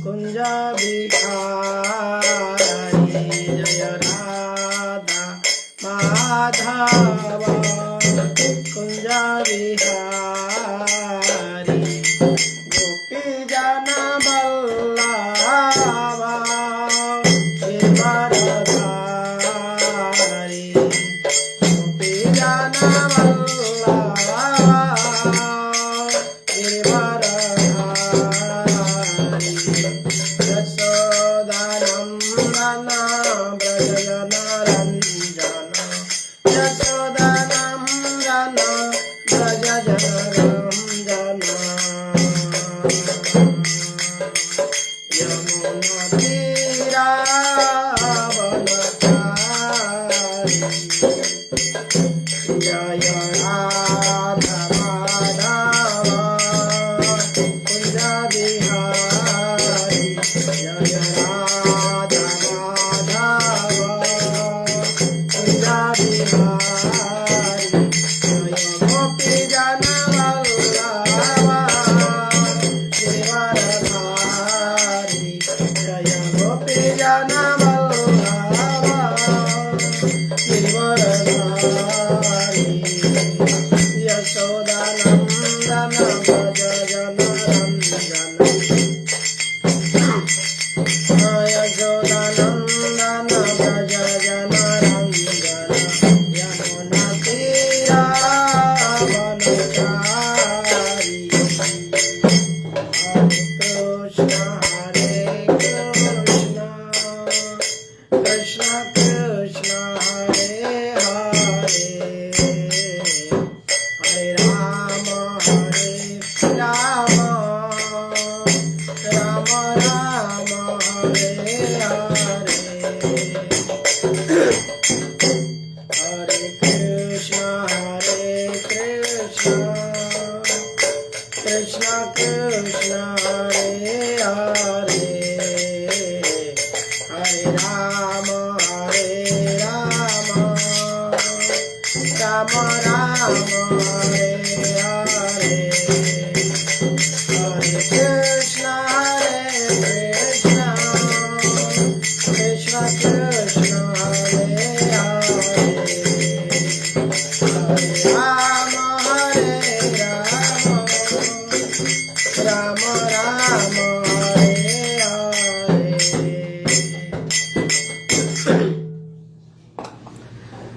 कुंजा बिहारी जय राधा माधव कुंजा बिहारी गोपी जन बल्लभा गिरधारी गोपी जन बल्लभा गिरधारी यशोदानंदन व्रजजन रंजन यशोदानंदन व्रजजन रंजन यमुना तीरावनचारी जय राधा माधव कुंज बिहारी जय राधा माधव कुंज बिहारी जय गोपी जन वल्लभा गिरधारी जय गोपी जन वल्लभा गिरधारी यशोदानंदन व्रजजन रंजन यशोदानंदन व्रजजन रंजन यमुना तीरावनचारी हरे कृष्ण कृष्ण कृष्ण हरे हरे हरे राम राम राम हरे हरे हरे कृष्ण कृष्ण कृष्ण हरे हरे हरे राम राम राम हरे हरे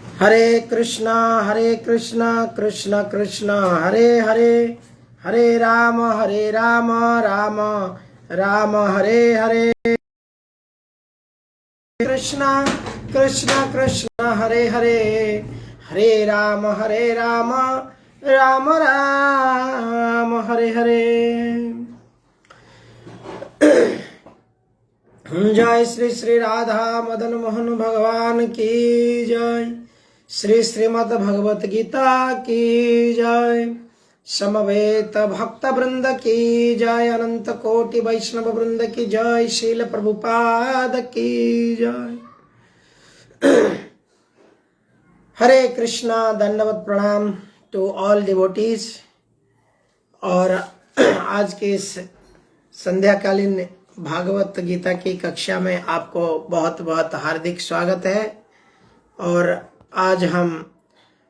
हरे कृष्ण कृष्ण कृष्ण हरे हरे हरे राम राम राम हरे हरे हरे कृष्ण कृष्ण कृष्ण हरे हरे हरे राम राम राम हरे हरे कृष्ण कृष्ण कृष्ण हरे हरे हरे राम राम राम हरे हरे जय श्री श्री राधा मदन मोहन भगवान की जय श्री श्रीमद् भगवत गीता की जय समवेत भक्त वृंद की जय अनंत कोटि वैष्णव वृंद की जय शील प्रभुपाद की जय हरे कृष्णा दंडवत प्रणाम टू ऑल डिवोटीज। और आज के इस संध्याकालीन भागवत गीता की कक्षा में आपको बहुत बहुत हार्दिक स्वागत है। और आज हम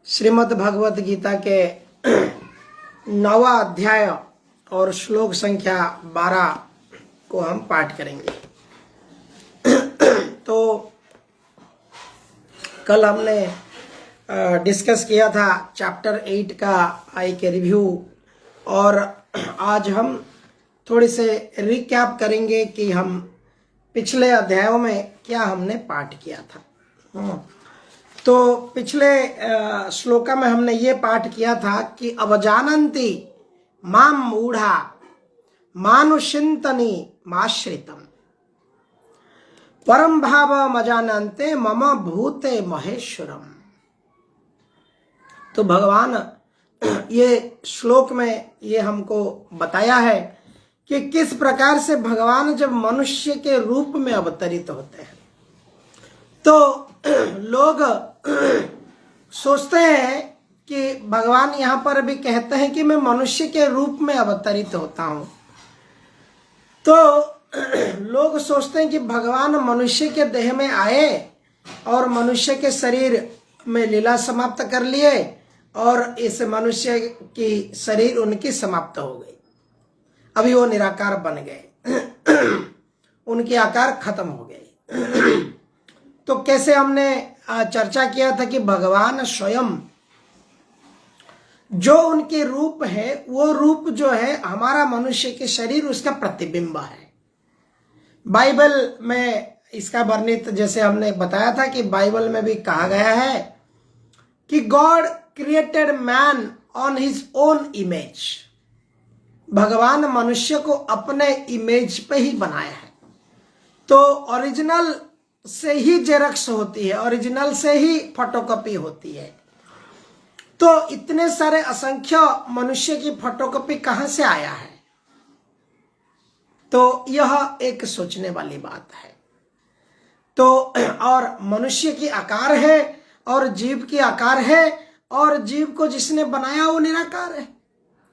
श्रीमद् भगवत गीता के 9वां अध्याय और श्लोक संख्या 12 को हम पाठ करेंगे। तो कल हमने डिस्कस किया था चैप्टर 8 का एक रिव्यू, और आज हम थोड़ी से रिकैप करेंगे कि हम पिछले अध्यायों में क्या हमने पाठ किया था। तो पिछले श्लोका में हमने ये पाठ किया था कि अवजानन्ति माम मूढ़ा मानुषिंतनि माश्रितम परम भाव मजानन्ते मम भूते महेश्वरम। तो भगवान ये श्लोक में ये हमको बताया है कि किस प्रकार से भगवान जब मनुष्य के रूप में अवतरित होते हैं तो लोग सोचते हैं कि भगवान यहाँ पर भी कहते हैं कि मैं मनुष्य के रूप में अवतरित होता हूँ, तो लोग सोचते हैं कि भगवान मनुष्य के देह में आए और मनुष्य के शरीर में लीला समाप्त कर लिए और इस मनुष्य की शरीर उनकी समाप्त हो गई, अभी वो निराकार बन गए, उनके आकार खत्म हो गए। तो कैसे हमने चर्चा किया था कि भगवान स्वयं जो उनके रूप है, वो रूप जो है हमारा मनुष्य के शरीर उसका प्रतिबिंब है। बाइबल में इसका वर्णित जैसे हमने बताया था कि बाइबल में भी कहा गया है कि God created man on his own image, भगवान मनुष्य को अपने इमेज पे ही बनाया है। तो ओरिजिनल से ही जेरक्स होती है, ओरिजिनल से ही फोटोकॉपी होती है। तो इतने सारे असंख्य मनुष्य की फोटोकॉपी कहां से आया है? तो यह एक सोचने वाली बात है। तो और मनुष्य की आकार है और जीव की आकार है और जीव को जिसने बनाया वो निराकार है,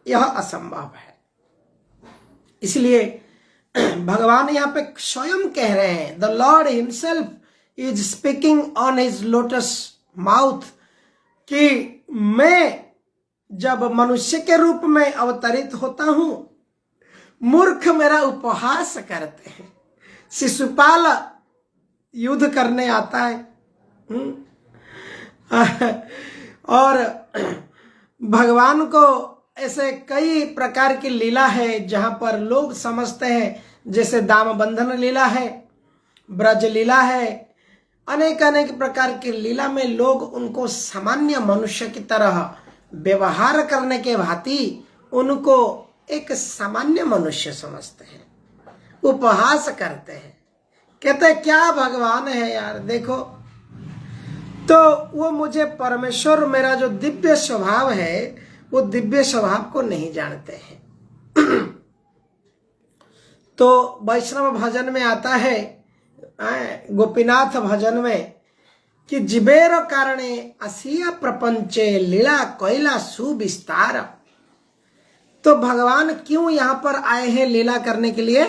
यह असंभव है। इसलिए भगवान यहाँ पे स्वयं कह रहे हैं, the Lord himself is speaking on his lotus mouth, कि मैं जब मनुष्य के रूप में अवतरित होता हूं, मूर्ख मेरा उपहास करते हैं, शिशुपाल युद्ध करने आता है। और भगवान को ऐसे कई प्रकार की लीला है जहां पर लोग समझते हैं, जैसे दाम बंधन लीला है, ब्रज लीला है, अनेक अनेक प्रकार की लीला में लोग उनको सामान्य मनुष्य की तरह व्यवहार करने के भांति उनको एक सामान्य मनुष्य समझते हैं, उपहास करते हैं, कहते क्या भगवान है यार, देखो। तो वो मुझे परमेश्वर, मेरा जो दिव्य स्वभाव है, वो दिव्य स्वभाव को नहीं जानते हैं। तो वैष्णव भजन में आता है, गोपीनाथ भजन में, कि जिबेर कारणे असिया प्रपंचे लीला कोयला सुविस्तार। तो भगवान क्यों यहाँ पर आए हैं लीला करने के लिए?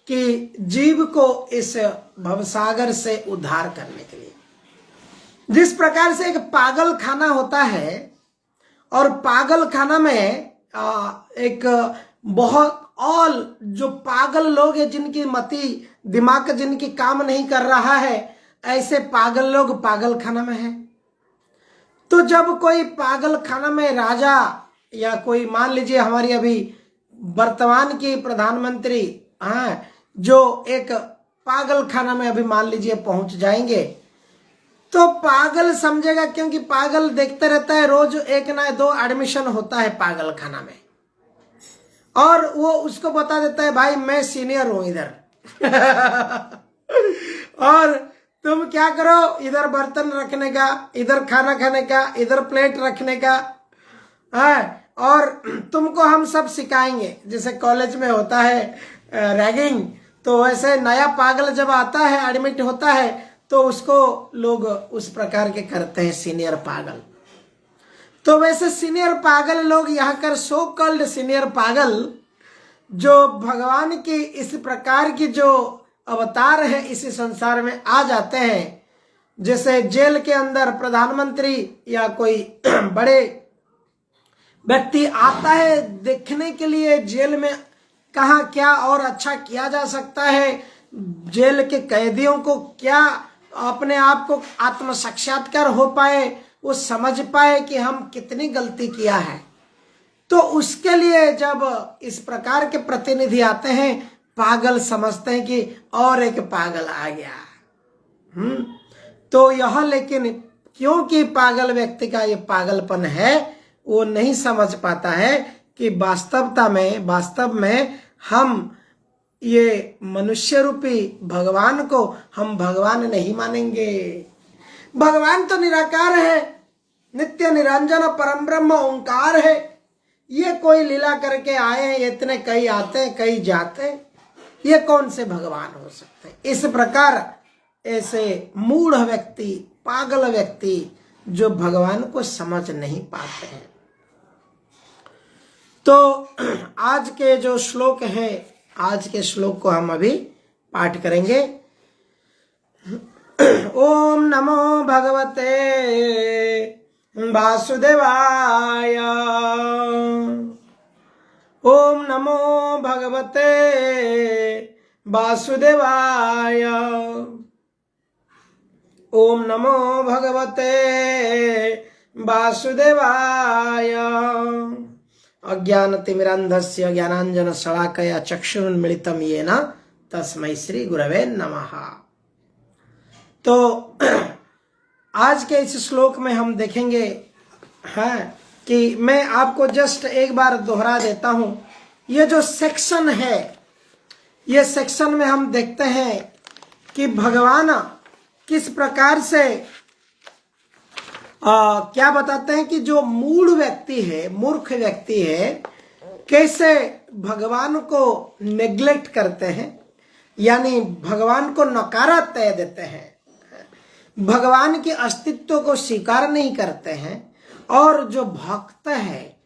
कि जीव को इस भवसागर से उद्धार करने के लिए। जिस प्रकार से एक पागल खाना होता है और पागल खाना में एक बहुत और जो पागल लोग हैं, जिनकी मति दिमाग जिनकी काम नहीं कर रहा है, ऐसे पागल लोग पागल खाना में हैं। तो जब कोई पागल खाना में राजा या कोई, मान लीजिए हमारी अभी वर्तमान की प्रधानमंत्री जो एक पागल खाना में अभी मान लीजिए पहुंच जाएंगे, तो पागल समझेगा, क्योंकि पागल देखते रहता है, रोज एक ना दो एडमिशन होता है पागल खाना में, और वो उसको बता देता है भाई मैं सीनियर हूं इधर और तुम क्या करो, इधर बर्तन रखने का, इधर खाना खाने का, इधर प्लेट रखने का है, और तुमको हम सब सिखाएंगे। जैसे कॉलेज में होता है रैगिंग, तो वैसे नया पागल जब आता है, एडमिट होता है, तो उसको लोग उस प्रकार के करते हैं, सीनियर पागल। तो वैसे सीनियर पागल लोग यहाँ कर, सो कॉल्ड सीनियर पागल, जो भगवान की इस प्रकार की जो अवतार है इस संसार में आ जाते हैं। जैसे जेल के अंदर प्रधानमंत्री या कोई बड़े व्यक्ति आता है देखने के लिए जेल में कहाँ क्या और अच्छा किया जा सकता है, जेल के कैदियों को क्या अपने आप को आत्म साक्षात्कार हो पाए, वो समझ पाए कि हम कितनी गलती किया है। तो उसके लिए जब इस प्रकार के प्रतिनिधि आते हैं, पागल समझते हैं कि और एक पागल आ गया। तो यह, लेकिन क्योंकि पागल व्यक्ति का ये पागलपन है, वो नहीं समझ पाता है कि वास्तव में हम ये मनुष्य रूपी भगवान को हम भगवान नहीं मानेंगे। भगवान तो निराकार है, नित्य निरंजन परम ब्रह्म ओंकार है। ये कोई लीला करके आए हैं, इतने कई आते हैं कई जाते हैं, ये कौन से भगवान हो सकते हैं? इस प्रकार ऐसे मूढ़ व्यक्ति, पागल व्यक्ति जो भगवान को समझ नहीं पाते हैं। तो आज के जो श्लोक है आज के श्लोक को हम अभी पाठ करेंगे। ओम नमो भगवते वासुदेवाय। ओम नमो भगवते वासुदेवाय। ओम नमो भगवते वासुदेवाय। अज्ञानतिमिरान्धस्य ज्ञानाञ्जनशलाकया चक्षुरुन्मीलितं येन तस्मै श्री गुरवे नमः। तो आज के इस श्लोक में हम देखेंगे कि मैं आपको जस्ट एक बार दोहरा देता हूं। ये जो सेक्शन है, ये सेक्शन में हम देखते हैं कि भगवान किस प्रकार से क्या बताते हैं कि जो मूढ़ व्यक्ति है, मूर्ख व्यक्ति है, कैसे भगवान को नेग्लेक्ट करते हैं, यानी भगवान को नकारात्मक देते हैं, भगवान के अस्तित्व को स्वीकार नहीं करते हैं। और जो भक्त है,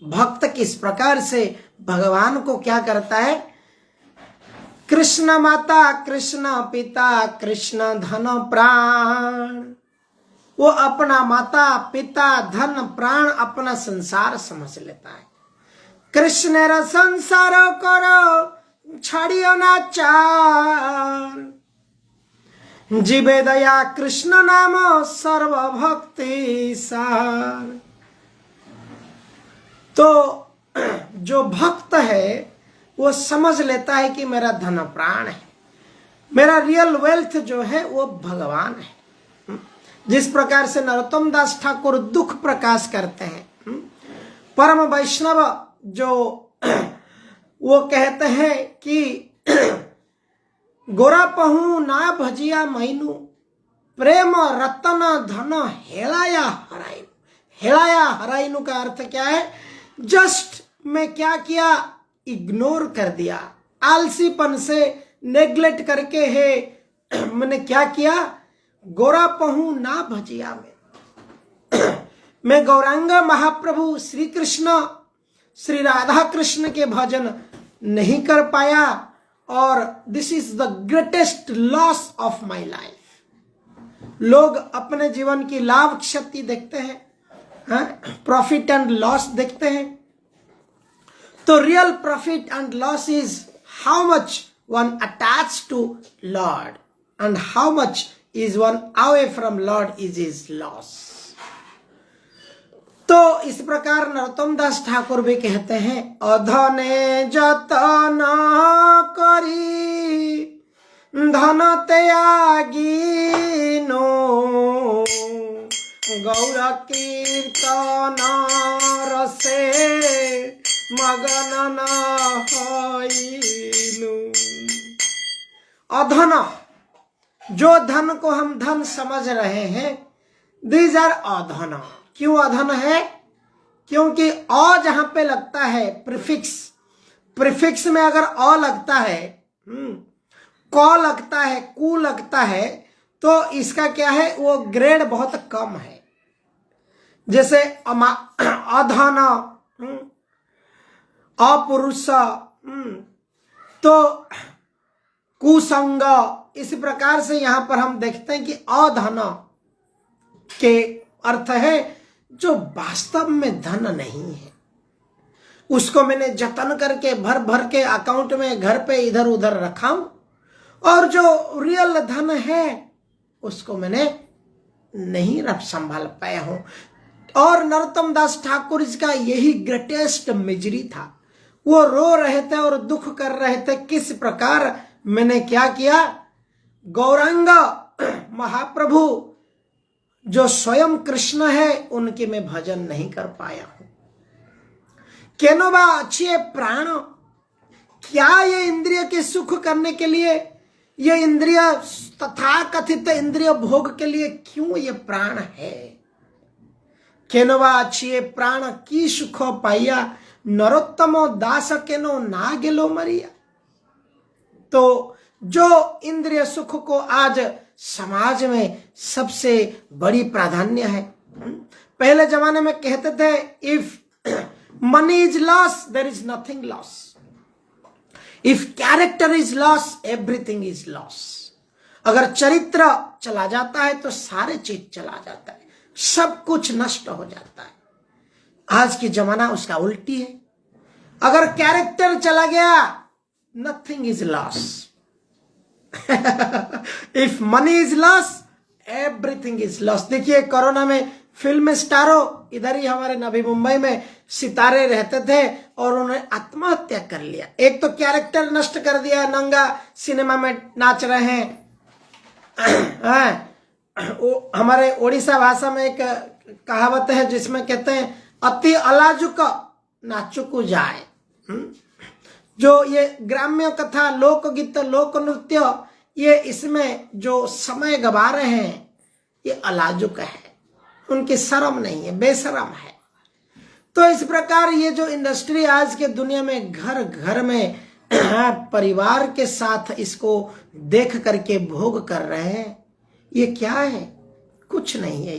भक्त किस प्रकार से भगवान को क्या करता है, कृष्ण माता, कृष्ण पिता, कृष्ण धन प्राण, वो अपना माता पिता धन प्राण अपना संसार समझ लेता है। कृष्ण रा संसार करो छाड़ियो ना चार, जीवे दया कृष्ण नाम सर्व भक्ति सार। तो जो भक्त है वो समझ लेता है कि मेरा धन प्राण है, मेरा रियल वेल्थ जो है वो भगवान है। जिस प्रकार से नरोत्तम दास ठाकुर दुख प्रकाश करते हैं, परम वैष्णव जो वो कहते हैं कि गोरा पहू ना भजिया मैनू, प्रेम रतन धन हेलाया हराइनु। हेलाया हराइनु का अर्थ क्या है, जस्ट मैं क्या किया, इग्नोर कर दिया, आलसीपन से नेग्लेक्ट करके है मैंने क्या किया, गोरा पहू ना भजिया मैं गौरांग महाप्रभु श्री कृष्ण श्री राधा कृष्ण के भजन नहीं कर पाया, और this is the greatest loss of my life. लोग अपने जीवन की लाभ क्षति देखते हैं, प्रॉफिट एंड लॉस देखते हैं। तो real profit and loss is how much one attach to lord and how much is one away from Lord is his loss। तो इस प्रकार नरोत्तम दास ठाकुर भी कहते हैं, अधने जतन करी धन त्यागीनो, गौर कीर्तन रसे मगन न होइनु। अधन, जो धन को हम धन समझ रहे हैं, दीज आर अधन। क्यों अधन है, क्योंकि अ जहां पे लगता है प्रीफिक्स, प्रीफिक्स में अगर अ लगता है, क लगता है, कु लगता है, तो इसका क्या है, वो ग्रेड बहुत कम है। जैसे अधन, अपुरुष, तो कुसंग, इस प्रकार से यहां पर हम देखते हैं कि अधन के अर्थ है जो वास्तव में धन नहीं है, उसको मैंने जतन करके भर भर के अकाउंट में घर पे इधर उधर रखा हूं, और जो रियल धन है उसको मैंने नहीं रख संभाल पाया हूं। और नरोत्तम दास ठाकुर इसका यही ग्रेटेस्ट मिजरी था। वो रो रहे थे और दुख कर रहे थे, किस प्रकार मैंने क्या किया, गौरांग महाप्रभु जो स्वयं कृष्ण है उनके मैं भजन नहीं कर पाया हूं। केनोबा अच्छे प्राण, क्या ये इंद्रिय के सुख करने के लिए, ये इंद्रिय तथा कथित इंद्रिय भोग के लिए क्यों ये प्राण है। केनोबा अच्छे प्राण की सुख पाइया, नरोत्तमो दास केनो ना गेलो मरिया। तो जो इंद्रिय सुख को आज समाज में सबसे बड़ी प्राधान्य है। पहले जमाने में कहते थे, if money is loss there is nothing loss, if character is loss everything is loss. अगर चरित्र चला जाता है तो सारे चीज चला जाता है, सब कुछ नष्ट हो जाता है। आज की जमाना उसका उल्टी है। अगर कैरेक्टर चला गया, nothing is loss. If money is loss everything is loss. देखिए कोरोना में फिल्म स्टारों, इधर ही हमारे नवी मुंबई में सितारे रहते थे और उन्होंने आत्महत्या कर लिया। एक तो कैरेक्टर नष्ट कर दिया, नंगा सिनेमा में नाच रहे हैं। हमारे ओडिशा भाषा में एक कहावत है जिसमें कहते हैं अति अलाजुक नाचुकु जाए। जो ये ग्राम्य कथा, लोकगीत, लोक नृत्य, ये इसमें जो समय गवा रहे हैं ये अलाजुक है, उनकी शर्म नहीं है, बेशरम है। तो इस प्रकार ये जो इंडस्ट्री आज के दुनिया में घर घर में परिवार के साथ इसको देख करके भोग कर रहे हैं, ये क्या है? कुछ नहीं है।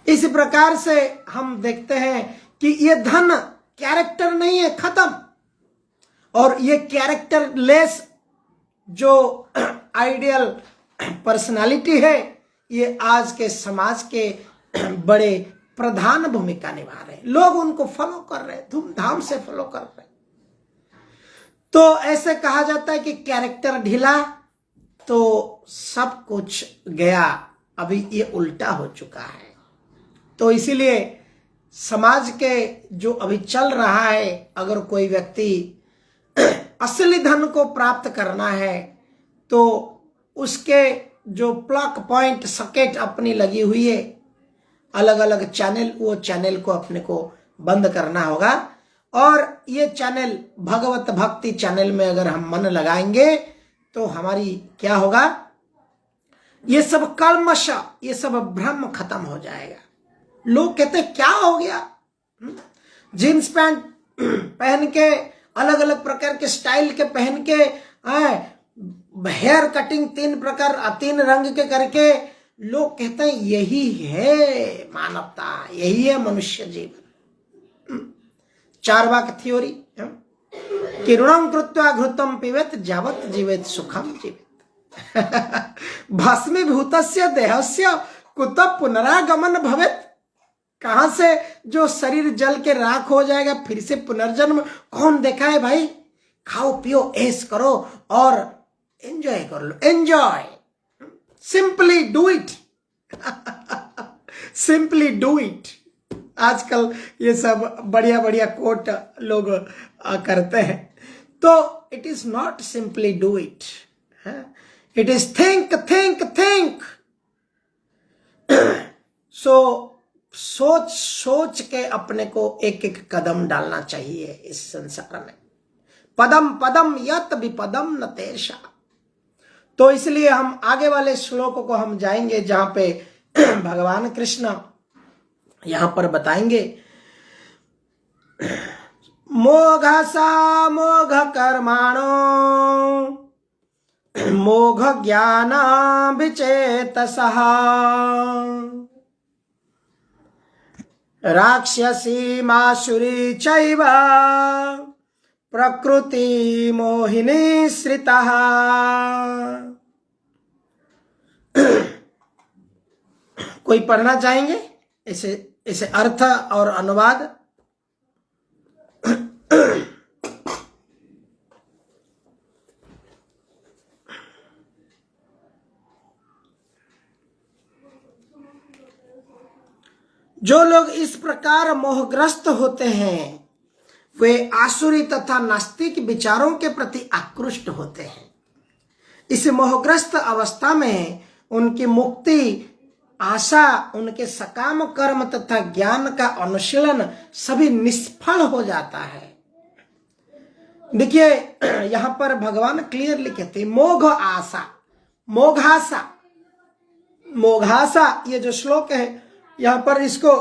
इस प्रकार से हम देखते हैं कि ये धन कैरेक्टर नहीं है, खत्म। और ये कैरेक्टर लेस जो आइडियल पर्सनालिटी है, ये आज के समाज के बड़े प्रधान भूमिका निभा रहे हैं। लोग उनको फॉलो कर रहे हैं, धूमधाम से फॉलो कर रहे हैं। तो ऐसे कहा जाता है कि कैरेक्टर ढीला तो सब कुछ गया। अभी ये उल्टा हो चुका है। तो इसीलिए समाज के जो अभी चल रहा है, अगर कोई व्यक्ति असली धन को प्राप्त करना है तो उसके जो प्लग पॉइंट सॉकेट अपनी लगी हुई है, अलग अलग चैनल, वो चैनल को अपने को बंद करना होगा। और ये चैनल भगवत भक्ति चैनल में अगर हम मन लगाएंगे तो हमारी क्या होगा? ये सब कल्मश, ये सब भ्रम खत्म हो जाएगा। लोग कहते हैं क्या हो गया, जीन्स पैंट पहन के, अलग अलग प्रकार के स्टाइल के पहन के, हेयर कटिंग तीन रंग के करके, लोग कहते हैं यही है मानवता, यही है मनुष्य जीवन। चार्वाक थ्योरी कि ऋणं कृत्वा घृतं पिबेत जावत जीवेत सुखम जीवेत। भस्मीभूतस्य देहस्य कुतः पुनरागमन भवेत। कहां से जो शरीर जल के राख हो जाएगा, फिर से पुनर्जन्म कौन देखा है भाई? खाओ पियो ऐश करो और एंजॉय कर लो। Enjoy, simply do it. Simply do it. आजकल ये सब बढ़िया बढ़िया कोट लोग करते हैं। तो it is not simply do it, it is think think think. सोच सोच के अपने को एक एक कदम डालना चाहिए इस संसार में। पदम पदम यत विपदम न तेषा। तो इसलिए हम आगे वाले श्लोक को हम जाएंगे जहां पे भगवान कृष्ण यहां पर बताएंगे मोघसा मोघ कर्माणो मोघ ज्ञान विचेतसः राक्षसी मासुरी चैव प्रकृति मोहिनी श्रितः। कोई पढ़ना चाहेंगे इसे अर्थ और अनुवाद? जो लोग इस प्रकार मोहग्रस्त होते हैं वे आसुरी तथा नास्तिक विचारों के प्रति आकृष्ट होते हैं। इस मोहग्रस्त अवस्था में उनकी मुक्ति आशा, उनके सकाम कर्म तथा ज्ञान का अनुशीलन सभी निष्फल हो जाता है। देखिए यहां पर भगवान क्लियरली कहते हैं मोघ आशा, मोघाशा। मोघाशा ये जो श्लोक है यहां पर इसको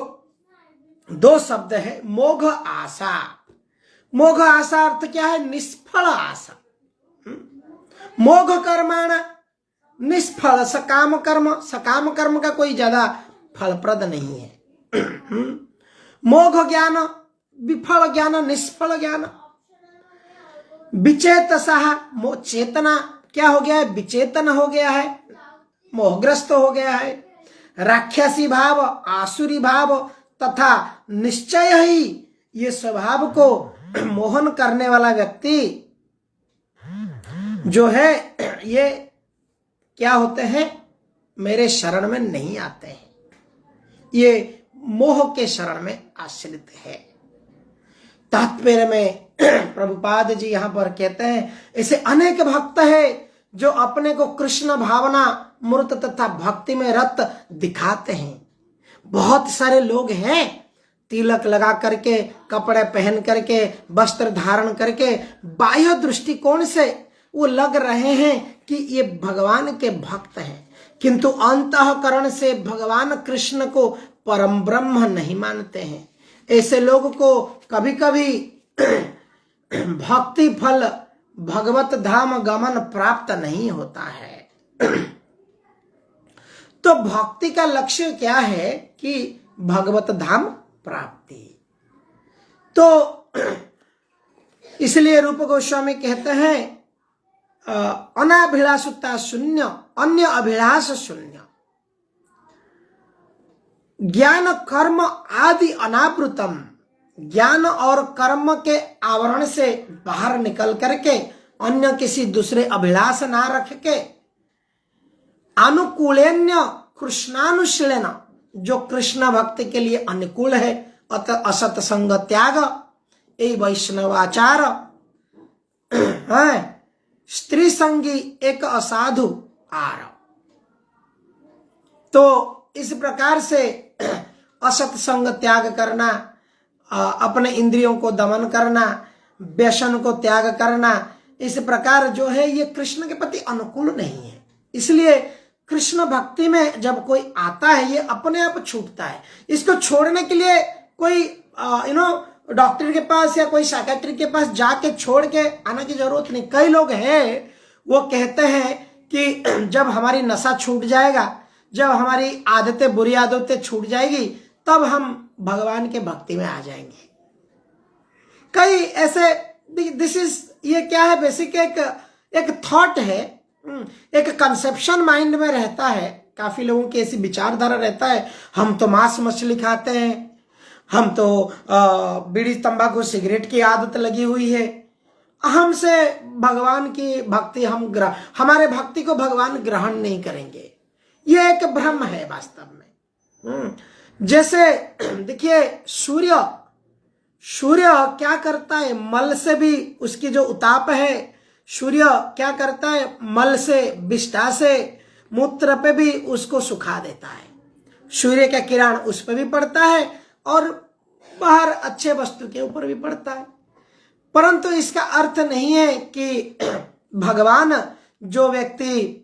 दो शब्द है, मोघ आशा। मोघ आशा अर्थ क्या है? निष्फल आशा। मोघ कर्माण निष्फल, सकाम कर्म, सकाम कर्म का कोई ज्यादा फलप्रद नहीं है। मोघ ज्ञान विफल ज्ञान, निष्फल ज्ञान। विचेतसः, चेतना क्या हो गया है? विचेतन हो गया है, मोहग्रस्त हो गया है। राक्षसी भाव, आसुरी भाव तथा निश्चय ही, ये स्वभाव को मोहन करने वाला व्यक्ति जो है, ये क्या होते हैं? मेरे शरण में नहीं आते हैं, ये मोह के शरण में आश्रित है। तात्पर्य में प्रभुपाद जी यहां पर कहते हैं, ऐसे अनेक भक्त है जो अपने को कृष्ण भावना मूर्त तथा भक्ति में रत दिखाते हैं। बहुत सारे लोग हैं तिलक लगा करके, कपड़े पहन करके, वस्त्र धारण करके, बाह्य दृष्टिकोण से वो लग रहे हैं कि ये भगवान के भक्त हैं, किंतु अंतःकरण से भगवान कृष्ण को परम ब्रह्म नहीं मानते हैं। ऐसे लोग को कभी कभी भक्ति फल भगवत धाम गमन प्राप्त नहीं होता है। तो भक्ति का लक्ष्य क्या है? कि भगवत धाम प्राप्ति। तो इसलिए रूप गोस्वामी कहते हैं अनाभिलाषता शून्य, अन्य अभिलाष शून्य, ज्ञान कर्म आदि अनावृतम, ज्ञान और कर्म के आवरण से बाहर निकल करके, अन्य किसी दूसरे अभिलाष ना रख के, अनुकूलेन्य कृष्णानुशीलन, जो कृष्ण भक्ति के लिए अनुकूल है, अत असत संग त्याग, ए वैष्णवाचार है, स्त्री संगी एक असाधु आर। तो इस प्रकार से असत संग त्याग करना, अपने इंद्रियों को दमन करना, व्यसन को त्याग करना, इस प्रकार जो है ये कृष्ण के प्रति अनुकूल नहीं है। इसलिए कृष्ण भक्ति में जब कोई आता है ये अपने आप छूटता है। इसको छोड़ने के लिए कोई डॉक्टर के पास या कोई साइकियाट्री के पास जाके छोड़ के आने की जरूरत नहीं। कई लोग हैं वो कहते हैं कि जब हमारी नशा छूट जाएगा, जब हमारी आदतें, बुरी आदतें छूट जाएगी, तब हम भगवान के भक्ति में आ जाएंगे। कई ऐसे, दिस इज, ये क्या है? बेसिक एक थॉट है, एक कंसेप्शन माइंड में रहता है। काफी लोगों की ऐसी विचारधारा रहता है, हम तो मांस मछली खाते हैं, हम तो बीड़ी तंबाकू सिगरेट की आदत लगी हुई है, हमसे भगवान की भक्ति, हमारे भक्ति को भगवान ग्रहण नहीं करेंगे। ये एक भ्रम है वास्तव में। जैसे देखिए सूर्य क्या करता है? मल से भी उसकी जो उताप है, सूर्य क्या करता है? मल से, विष्ठा से, मूत्र पे भी उसको सुखा देता है। सूर्य का किरण उस पर भी पड़ता है और बाहर अच्छे वस्तु के ऊपर भी पड़ता है। परंतु इसका अर्थ नहीं है कि भगवान, जो व्यक्ति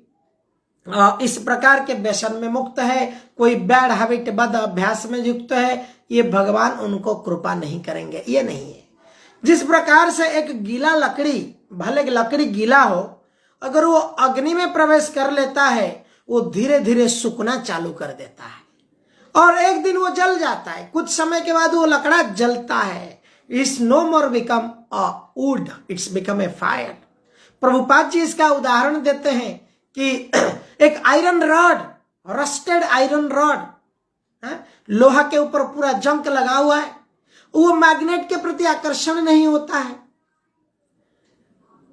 इस प्रकार के व्यसन में मुक्त है, कोई बैड हैबिट, बद अभ्यास में युक्त है, ये भगवान उनको कृपा नहीं करेंगे। ये नहीं है। जिस प्रकार से एक गीला लकड़ी, भले लकड़ी गीला हो, अगर वो अग्नि में प्रवेश कर लेता है, वो धीरे धीरे सूखना चालू कर देता है और एक दिन वो जल जाता है। कुछ समय के बाद वो लकड़ा जलता है। It's no more become a wood, it's become a fire. Prabhupada ji इसका उदाहरण देते हैं कि एक iron rod, rusted iron rod, लोहा के ऊपर पूरा जंक लगा हुआ है, वो मैग्नेट के प्रति आकर्षण नहीं होता है।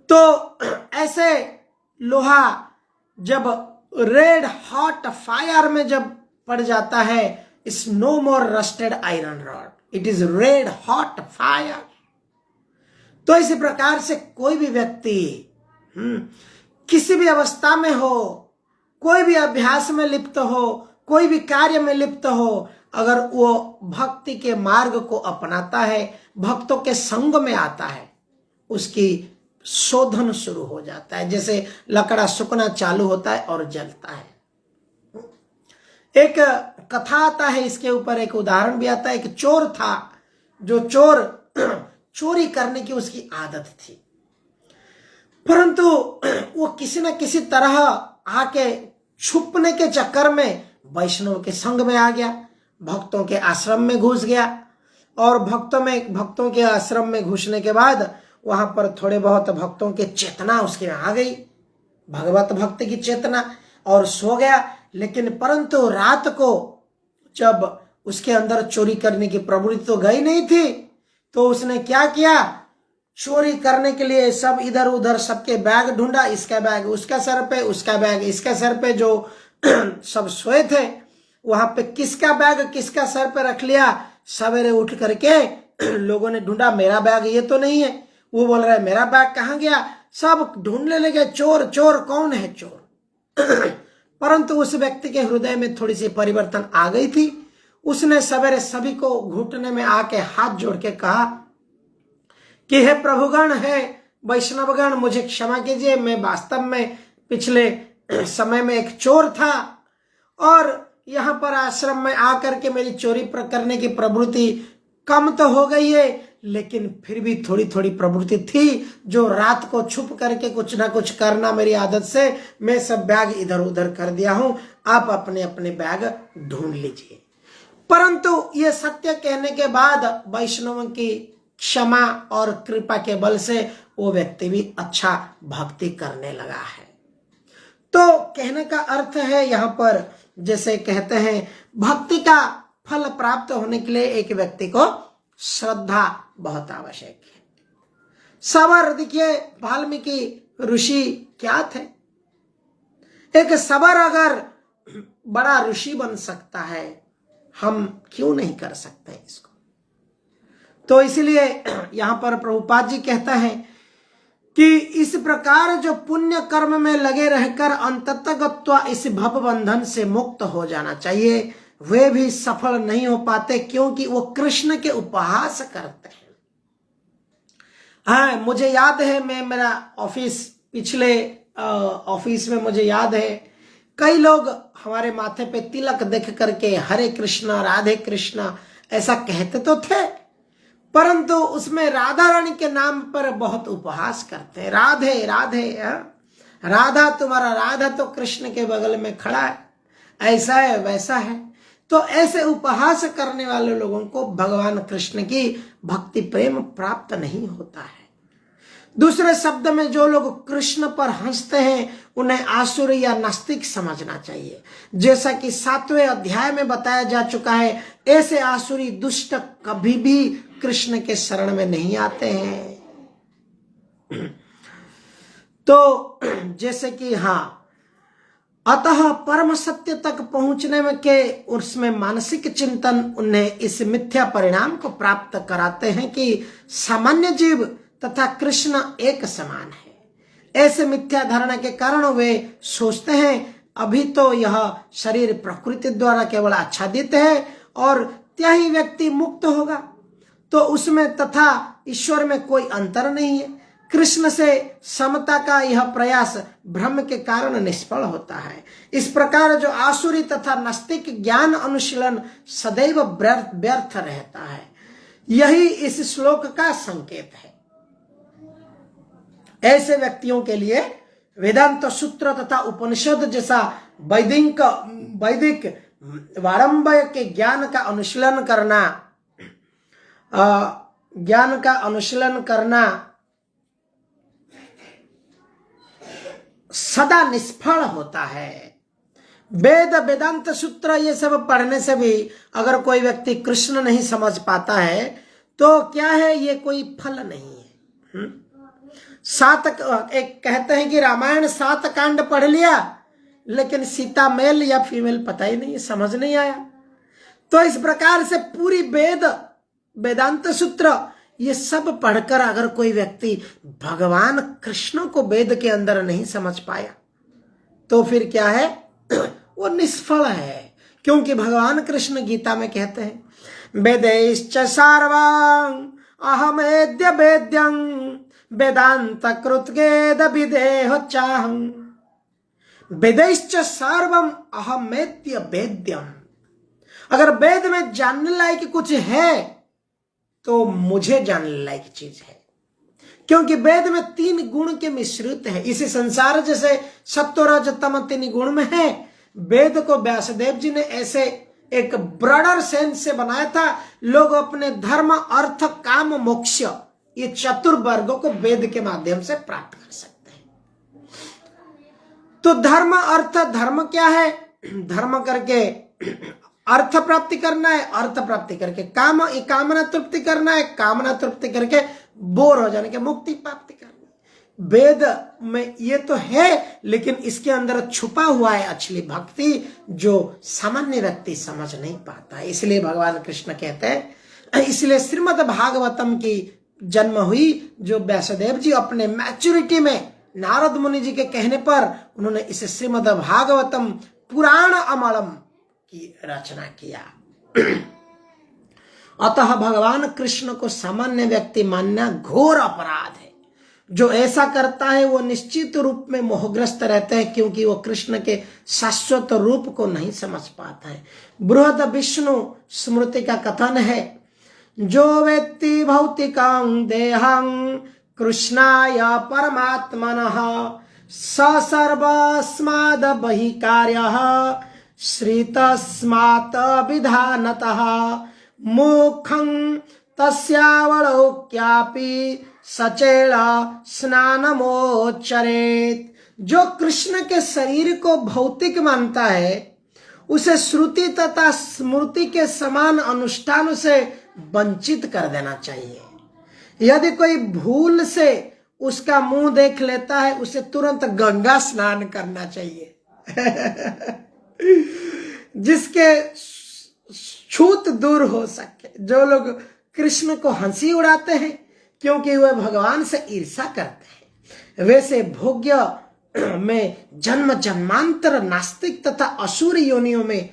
तो ऐसे लोहा जब रेड हॉट फायर में जब पड़ जाता है, it's no more rusted iron rod, it is red hot fire. तो इसी प्रकार से कोई भी व्यक्ति किसी भी अवस्था में हो, कोई भी अभ्यास में लिप्त हो, कोई भी कार्य में लिप्त हो, अगर वो भक्ति के मार्ग को अपनाता है, भक्तों के संग में आता है, उसकी शोधन शुरू हो जाता है। जैसे लकड़ा सूखना चालू होता है और जलता है। एक कथा आता है इसके ऊपर, एक उदाहरण भी आता है। एक चोर था, जो चोरी करने की उसकी आदत थी, परंतु वो किसी न किसी तरह आके छुपने के चक्कर में वैष्णव के संग में आ गया, भक्तों के आश्रम में घुस गया और भक्तों के आश्रम में घुसने के बाद वहां पर थोड़े बहुत भक्तों के चेतना उसके में आ गई, भगवत भक्त की चेतना, और सो गया। लेकिन परंतु रात को जब उसके अंदर चोरी करने की प्रवृत्ति तो गई नहीं थी, तो उसने क्या किया, चोरी करने के लिए सब इधर उधर सबके बैग ढूंढा, इसका बैग उसका सर पे, उसका बैग इसका सर पे, जो सब सोए थे वहां पे किसका बैग किसका सर पे रख लिया। सवेरे उठ करके लोगों ने ढूंढा, मेरा बैग ये तो नहीं है, वो बोल रहा है मेरा बैग कहाँ गया, सब ढूंढने लगे, चोर चोर कौन है चोर। परंतु उस व्यक्ति के हृदय में थोड़ी सी परिवर्तन आ गई थी। उसने सवेरे सभी को घुटने में आके हाथ जोड़ के कहा कि हे प्रभुगण, है वैष्णवगण, मुझे क्षमा कीजिए, मैं वास्तव में पिछले समय में एक चोर था और यहाँ पर आश्रम में आकर के मेरी चोरी करने की प्रवृत्ति कम तो हो गई है, लेकिन फिर भी थोड़ी थोड़ी प्रवृत्ति थी जो रात को छुप करके कुछ ना कुछ करना मेरी आदत से मैं सब बैग इधर उधर कर दिया हूं, आप अपने अपने बैग ढूंढ लीजिए। परंतु ये सत्य कहने के बाद वैष्णवों की क्षमा और कृपा के बल से वो व्यक्ति भी अच्छा भक्ति करने लगा है। तो कहने का अर्थ है यहाँ पर, जैसे कहते हैं, भक्ति का फल प्राप्त होने के लिए एक व्यक्ति को श्रद्धा बहुत आवश्यक है। सबर, देखिए वाल्मीकि ऋषि क्या थे, एक सबर अगर बड़ा ऋषि बन सकता है, हम क्यों नहीं कर सकते इसको। तो इसलिए यहां पर प्रभुपाद जी कहता है कि इस प्रकार जो पुण्य कर्म में लगे रहकर अंततः इस भव बंधन से मुक्त हो जाना चाहिए, वे भी सफल नहीं हो पाते क्योंकि वो कृष्ण के उपहास करते हैं। हाँ, मुझे याद है, मैं मेरा ऑफिस, पिछले ऑफिस में मुझे याद है कई लोग हमारे माथे पे तिलक देख करके हरे कृष्णा राधे कृष्णा ऐसा कहते तो थे, परंतु उसमें राधा रानी के नाम पर बहुत उपहास करते हैं। राधे राधे, राधा तुम्हारा राधा तो कृष्ण के बगल में खड़ा है, ऐसा है वैसा है। तो ऐसे उपहास करने वाले लोगों को भगवान कृष्ण की भक्ति प्रेम प्राप्त नहीं होता है। दूसरे शब्द में जो लोग कृष्ण पर हंसते हैं उन्हें आसुर या नास्तिक समझना चाहिए। जैसा कि 7वें अध्याय में बताया जा चुका है, ऐसे आसुरी दुष्ट कभी भी कृष्ण के शरण में नहीं आते हैं। तो जैसे कि हाँ, अतः परम सत्य तक पहुंचने में के उसमें मानसिक चिंतन उन्हें इस मिथ्या परिणाम को प्राप्त कराते हैं कि सामान्य जीव तथा कृष्ण एक समान है। ऐसे मिथ्या धारणा के कारण वे सोचते हैं अभी तो यह शरीर प्रकृति द्वारा केवल आच्छादित है और त्या ही व्यक्ति मुक्त होगा, तो उसमें तथा ईश्वर में कोई अंतर नहीं है। कृष्ण से समता का यह प्रयास भ्रम के कारण निष्फल होता है। इस प्रकार जो आसुरी तथा नास्तिक ज्ञान अनुशीलन सदैव व्यर्थ रहता है, यही इस श्लोक का संकेत है। ऐसे व्यक्तियों के लिए वेदांत सूत्र तथा उपनिषद जैसा वैदिक वारंभय के ज्ञान का अनुशीलन करना सदा निष्फल होता है। वेद वेदांत सूत्र ये सब पढ़ने से भी अगर कोई व्यक्ति कृष्ण नहीं समझ पाता है तो क्या है, ये कोई फल नहीं है। एक कहते हैं कि रामायण 7 कांड पढ़ लिया लेकिन सीता मेल या फीमेल पता ही नहीं, समझ नहीं आया। तो इस प्रकार से पूरी वेदांत सूत्र ये सब पढ़कर अगर कोई व्यक्ति भगवान कृष्ण को वेद के अंदर नहीं समझ पाया तो फिर क्या है, वो निष्फल है। क्योंकि भगवान कृष्ण गीता में कहते हैं वेदैश्च सर्वं अहमेद्य वेद्यं वेदांत कृतगेद विदेहोच्चाहं। वेदैश्च सर्वं अहमेद्य वेद्यम, अगर वेद में जानने लायक कुछ है तो मुझे जानने लायक चीज है। क्योंकि वेद में 3 गुण के मिश्रित है। इसी संसार जैसे सत्व रज तम 3 गुण में है, वेद को व्यासदेव जी ने ऐसे एक ब्रॉडर सेंस से बनाया था। लोग अपने धर्म अर्थ काम मोक्ष ये चतुर्वर्गों को वेद के माध्यम से प्राप्त कर सकते हैं। तो धर्म अर्थ, धर्म क्या है? धर्म करके अर्थ प्राप्ति करना है, अर्थ प्राप्ति करके कामना तृप्ति करना है, कामना तृप्ति करके बोर हो जाने के मुक्ति प्राप्ति करना है। वेद में ये तो है, लेकिन इसके अंदर छुपा हुआ है असली भक्ति, जो सामान्य व्यक्ति समझ नहीं पाता है। इसलिए भगवान कृष्ण कहते हैं, इसलिए श्रीमद् भागवतम की जन्म हुई, जो व्यासदेव जी अपने मैच्योरिटी में नारद मुनि जी के कहने पर उन्होंने इसे श्रीमद् भागवतम पुराण अमलम की रचना किया। अतः भगवान कृष्ण को सामान्य व्यक्ति मानना घोर अपराध है। जो ऐसा करता है वो निश्चित रूप में मोहग्रस्त रहता है, क्योंकि वो कृष्ण के शाश्वत रूप को नहीं समझ पाता है। बृहद विष्णु स्मृति का कथन है, जो वेत्ति भौतिकं देहं कृष्णाय परमात्मनः स सर्वस्माद् बहिकार्यः श्रितस्मात् विधानतः मुखं तस्यावलोक्यापि सचेल स्नानमोच्चरेत्। जो कृष्ण के शरीर को भौतिक मानता है, उसे श्रुति तथा स्मृति के समान अनुष्ठान से वंचित कर देना चाहिए। यदि कोई भूल से उसका मुंह देख लेता है, उसे तुरंत गंगा स्नान करना चाहिए। जिसके छूत दूर हो सके। जो लोग कृष्ण को हंसी उड़ाते हैं क्योंकि वह भगवान से ईर्षा करते हैं, वैसे भोग्य में जन्म जन्मांतर नास्तिक तथा असुर योनियों में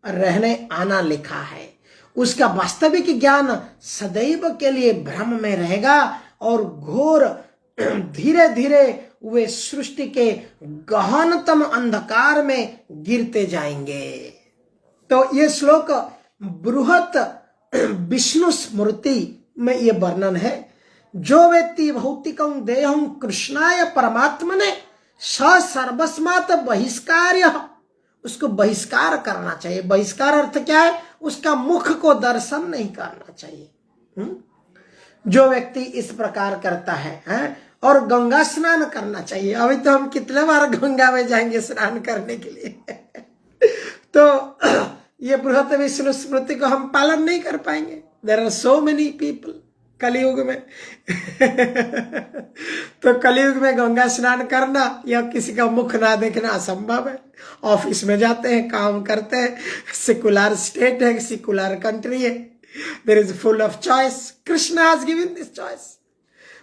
रहने आना लिखा है। उसका वास्तविक ज्ञान सदैव के लिए भ्रम में रहेगा और घोर धीरे धीरे वे सृष्टि के गहनतम अंधकार में गिरते जाएंगे। तो ये श्लोक बृहत विष्णु स्मृति में ये वर्णन है। जो व्यक्ति भौतिकं देहं कृष्णाय परमात्मने स सर्वस्मात् बहिष्कार्य, उसको बहिष्कार करना चाहिए। बहिष्कार अर्थ क्या है? उसका मुख को दर्शन नहीं करना चाहिए। जो व्यक्ति इस प्रकार करता है, और गंगा स्नान करना चाहिए। अभी तो हम कितने बार गंगा में जाएंगे स्नान करने के लिए। तो ये बृहत विष्णु स्मृति को हम पालन नहीं कर पाएंगे। There are so many people Kalyug में। तो कलयुग में गंगा स्नान करना या किसी का मुख ना देखना असंभव है। ऑफिस में जाते हैं, काम करते हैं, सेकुलर स्टेट है, सेकुलर कंट्री है, there is full of choice. Krishna has given this choice.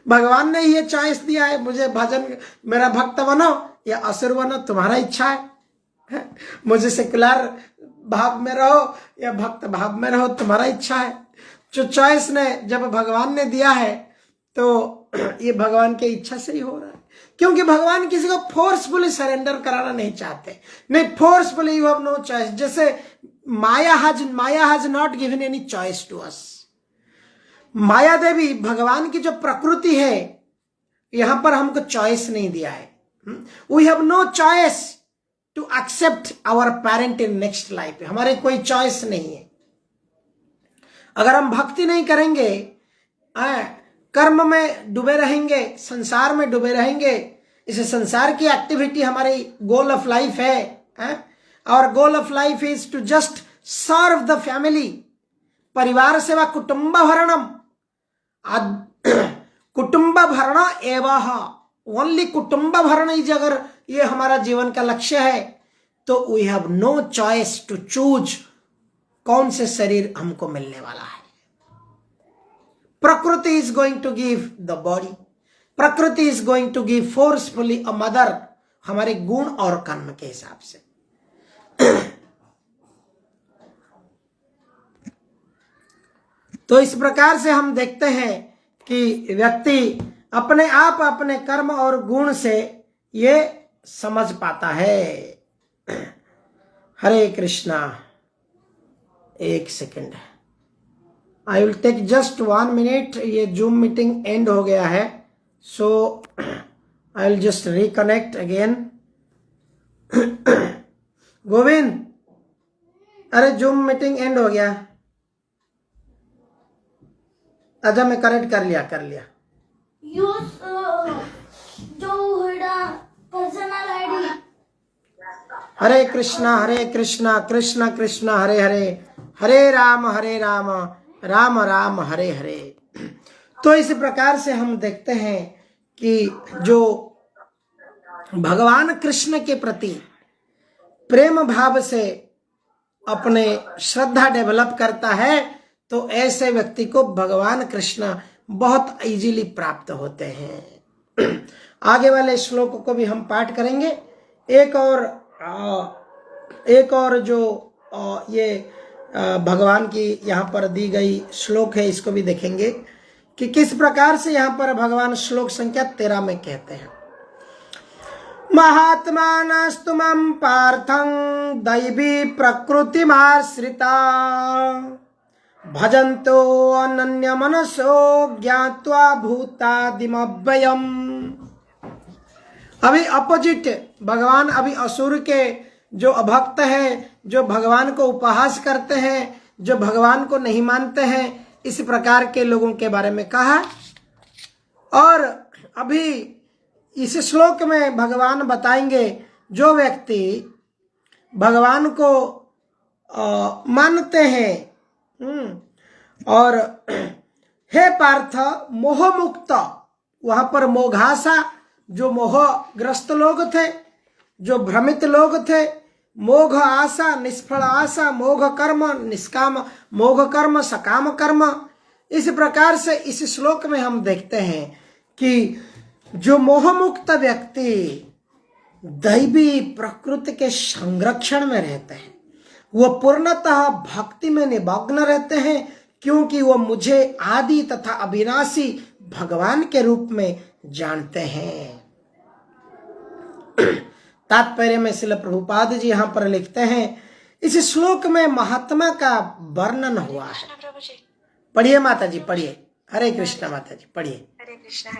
भगवान ने ये चॉइस दिया है, मुझे भजन मेरा भक्त बनो या असुर बनो, तुम्हारा इच्छा है। मुझे सेकुलर भाव में रहो या भक्त भाव में रहो, तुम्हारा इच्छा है। जो चॉइस ने जब भगवान ने दिया है, तो ये भगवान की इच्छा से ही हो रहा है। क्योंकि भगवान किसी को फोर्सफुली सरेंडर कराना नहीं चाहते। नहीं, forcefully you have no choice. जैसे Maya has not given any choice to us. Maya देवी भगवान की जो प्रकृति है, यहां पर हमको चॉइस नहीं दिया है। We have no choice to accept our parent in next life. हमारे कोई चॉइस नहीं है। अगर हम भक्ति नहीं करेंगे, कर्म में डूबे रहेंगे, संसार में डूबे रहेंगे, इसे संसार की एक्टिविटी हमारी गोल ऑफ लाइफ है। और goal of life is to just serve the family. परिवार सेवा कुटुंब भरणम, कुटुंब भरण एवं ओनली कुटुंब भरण इज, अगर ये हमारा जीवन का लक्ष्य है, तो we have no choice to choose कौन से शरीर हमको मिलने वाला है। Prakriti is going to give the body, prakriti is going to give forcefully a mother, हमारे गुण और कर्म के हिसाब से। तो इस प्रकार से हम देखते हैं कि व्यक्ति अपने आप अपने कर्म और गुण से ये समझ पाता है। हरे कृष्णा। एक second, I will take just 1 minute. ये जूम मीटिंग एंड हो गया है, so I will just reconnect again. Govind, अरे जूम मीटिंग एंड हो गया। अच्छा मैं करेक्ट कर लिया जो पर्सनल आईडी। हरे कृष्णा कृष्ण कृष्ण हरे हरे, हरे राम राम राम हरे हरे। तो इस प्रकार से हम देखते हैं कि जो भगवान कृष्ण के प्रति प्रेम भाव से अपने श्रद्धा डेवलप करता है तो ऐसे व्यक्ति को भगवान कृष्ण बहुत इजीली प्राप्त होते हैं। आगे वाले श्लोक को भी हम पाठ करेंगे। एक और जो ये भगवान की यहाँ पर दी गई श्लोक है, इसको भी देखेंगे कि किस प्रकार से यहाँ पर भगवान श्लोक संख्या 13 में कहते हैं, महात्मानस्तु मम पार्थं दैवी प्रकृतिमाश्रिता भजन्तो अनन्य मनसो ज्ञात्वा भूतादिमव्ययम्। अभी अपोजिट भगवान अभी असुर के जो अभक्त है, जो भगवान को उपहास करते हैं, जो भगवान को नहीं मानते हैं, इस प्रकार के लोगों के बारे में कहा। और अभी इस श्लोक में भगवान बताएंगे जो व्यक्ति भगवान को मानते हैं और हे पार्थ मोह मुक्त, वहां पर मोघासा जो मोहग्रस्त लोग थे, जो भ्रमित लोग थे, मोघ आशा निष्फल आशा, मोघ कर्म निष्काम, मोघ कर्म सकाम कर्म, इस प्रकार से इस श्लोक में हम देखते हैं कि जो मोहमुक्त व्यक्ति दैवी प्रकृति के संरक्षण में रहते हैं वो पूर्णतः भक्ति में निमग्न रहते हैं, क्योंकि वो मुझे आदि तथा अविनाशी भगवान के रूप में जानते हैं। तात्पर्य में श्रील प्रभुपाद जी यहाँ पर लिखते हैं, इस श्लोक में महात्मा का वर्णन हुआ है। पढ़िए माता जी, पढ़िए। हरे कृष्ण माता जी, पढ़िए। हरे कृष्ण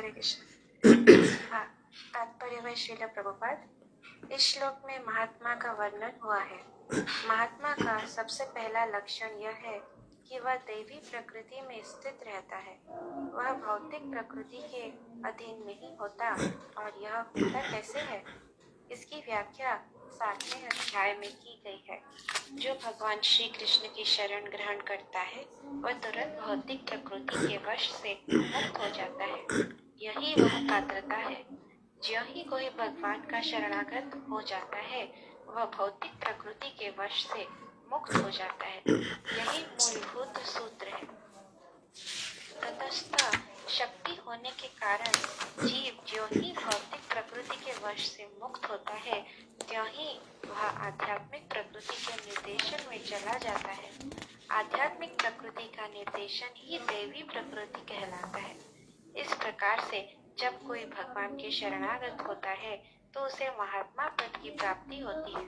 तात्पर्य में श्रील प्रभुपाद, इस श्लोक में महात्मा का वर्णन हुआ है। महात्मा का सबसे पहला लक्षण यह है कि वह दैवी प्रकृति में स्थित रहता है, वह भौतिक प्रकृति के अधीन नहीं होता। और यह होता कैसे है, इसकी व्याख्या 7वें अध्याय में की गई है। जो भगवान श्री कृष्ण की शरण ग्रहण करता है वह तुरंत भौतिक प्रकृति के वश से मुक्त हो जाता है। यही वह पात्रता है। ज्यों ही कोई भगवान का शरणागत हो जाता है वह भौतिक प्रकृति के वश से मुक्त हो जाता है। यही मूलभूत सूत्र है। तटस्थ शक्ति होने के कारण जीव ज्यों ही भौतिक प्रकृति के वश से मुक्त होता है त्यों ही वह आध्यात्मिक प्रकृति के निर्देशन में चला जाता है। आध्यात्मिक प्रकृति का निर्देशन ही दैवी प्रकृति कहलाता है। इस प्रकार से जब कोई भगवान के शरणागत होता है तो उसे महात्मा पद की प्राप्ति होती है।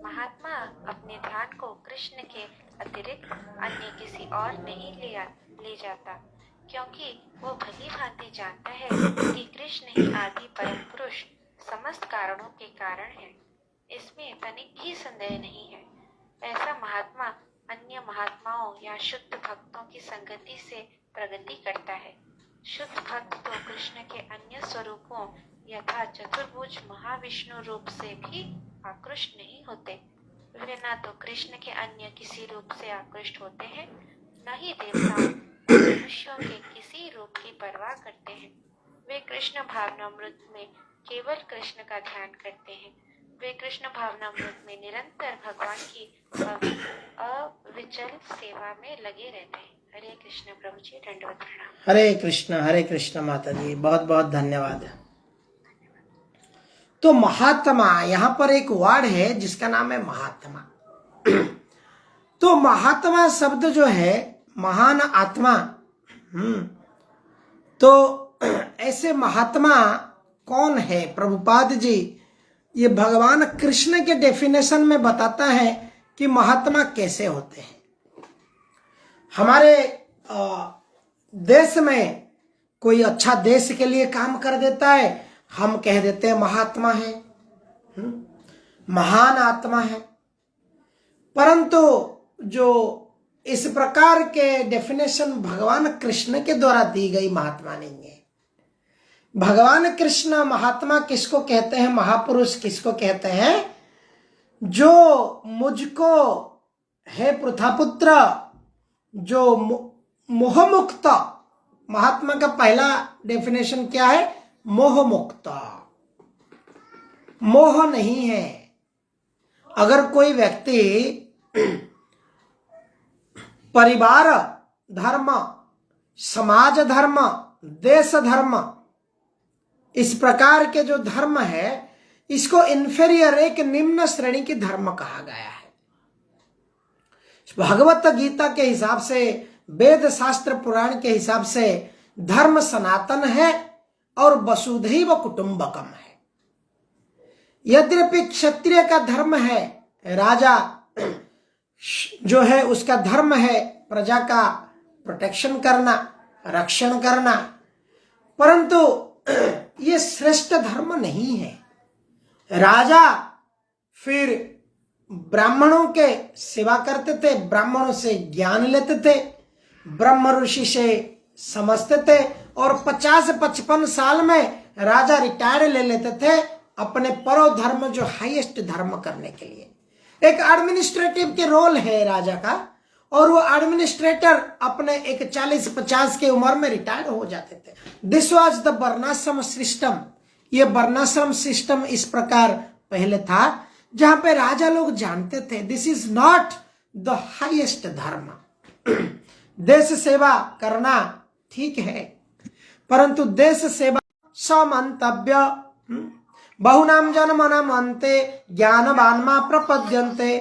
महात्मा अपने ध्यान को कृष्ण के अतिरिक्त अन्य किसी और नहीं ले जाता, क्योंकि वो भली भांति जानता है कि कृष्ण ही आदि परम पुरुष समस्त कारणों के कारण है। इसमें तनिक भी संदेह नहीं है। ऐसा महात्मा अन्य महात्माओं या शुद्ध भक्तों की संगति से प्रगति करता है। शुद्ध भक्त तो कृष्ण के अन्य स्वरूपों यथा चतुर्भुज महाविष्णु रूप से भी आकृष्ट नहीं होते। वे न तो कृष्ण के अन्य किसी रूप से आकृष्ट होते हैं, न ही देवताओं और मनुष्यों के किसी रूप की परवाह करते हैं। वे कृष्ण भावनामृत में केवल कृष्ण का ध्यान करते हैं। वे कृष्ण भावनामृत में निरंतर भगवान की अविचल सेवा में लगे रहते हैं। हरे कृष्ण प्रभु जी, दंडवत प्रणाम। हरे कृष्ण माता जी, बहुत बहुत धन्यवाद। तो महात्मा, यहाँ पर एक वर्ड है जिसका नाम है महात्मा। तो महात्मा शब्द जो है महान आत्मा, तो ऐसे महात्मा कौन है? प्रभुपाद जी ये भगवान कृष्ण के डेफिनेशन में बताता है कि महात्मा कैसे होते हैं। हमारे देश में कोई अच्छा देश के लिए काम कर देता है, हम कह देते हैं महात्मा है, महान आत्मा है। परंतु जो इस प्रकार के डेफिनेशन भगवान कृष्ण के द्वारा दी गई महात्मा नहीं है। भगवान कृष्ण महात्मा किसको कहते हैं, महापुरुष किसको कहते हैं? जो मुझको हे पृथापुत्र, जो मोहमुक्त, महात्मा का पहला डेफिनेशन क्या है? मोहमुक्त, मोह नहीं है। अगर कोई व्यक्ति परिवार धर्म, समाज धर्म, देश धर्म, इस प्रकार के जो धर्म है, इसको इंफीरियर, एक निम्न श्रेणी की धर्म कहा गया है। भगवत गीता के हिसाब से, वेद शास्त्र पुराण के हिसाब से धर्म सनातन है और वसुधैव कुटुंबकम है। यद्यपि क्षत्रिय का धर्म है, राजा जो है उसका धर्म है प्रजा का प्रोटेक्शन करना, रक्षण करना, परंतु ये श्रेष्ठ धर्म नहीं है। राजा फिर ब्राह्मणों के सेवा करते थे, ब्राह्मणों से ज्ञान लेते थे, ब्रह्म ऋषि से समझते थे, और 50-55 साल में राजा रिटायर ले लेते थे अपने परो धर्म, जो हाईएस्ट धर्म करने के लिए। एक एडमिनिस्ट्रेटिव के रोल है राजा का, और वो एडमिनिस्ट्रेटर अपने एक 40-50 की उम्र में रिटायर हो जाते थे। दिस वाज द वर्णाश्रम सिस्टम। ये वर्णाश्रम सिस्टम इस प्रकार पहले था, जहां पे राजा लोग जानते थे this is not the highest धर्म। देश सेवा करना ठीक है, परंतु देश सेवा समंतव्य बहुनाम जन्मनाम अन्ते ज्ञानवानमा प्रपद्यन्ते।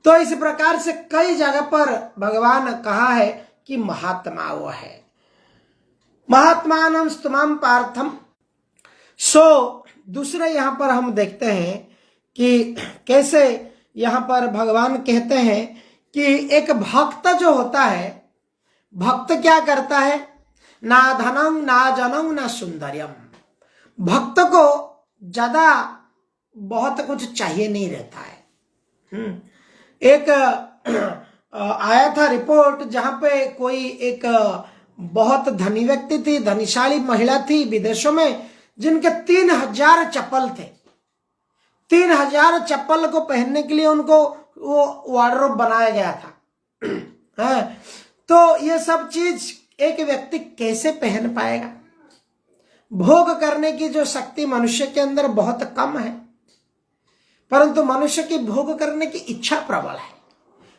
तो इस प्रकार से कई जगह पर भगवान कहा है कि महात्मा वो है, महात्मानं स्तुमां पार्थम। दूसरे यहां पर हम देखते हैं कि कैसे यहां पर भगवान कहते हैं कि एक भक्त जो होता है, भक्त क्या करता है? ना धनम ना जनम ना सुंदर्यम। भक्त को ज्यादा बहुत कुछ चाहिए नहीं रहता है। एक आया था रिपोर्ट, जहां पे कोई एक बहुत धनी व्यक्ति थी, धनीशाली महिला थी विदेशों में, जिनके 3000 चप्पल थे। 3000 चप्पल को पहनने के लिए उनको वो वार्डरोब बनाया गया था। तो ये सब चीज एक व्यक्ति कैसे पहन पाएगा? भोग करने की जो शक्ति मनुष्य के अंदर बहुत कम है, परंतु मनुष्य की भोग करने की इच्छा प्रबल है।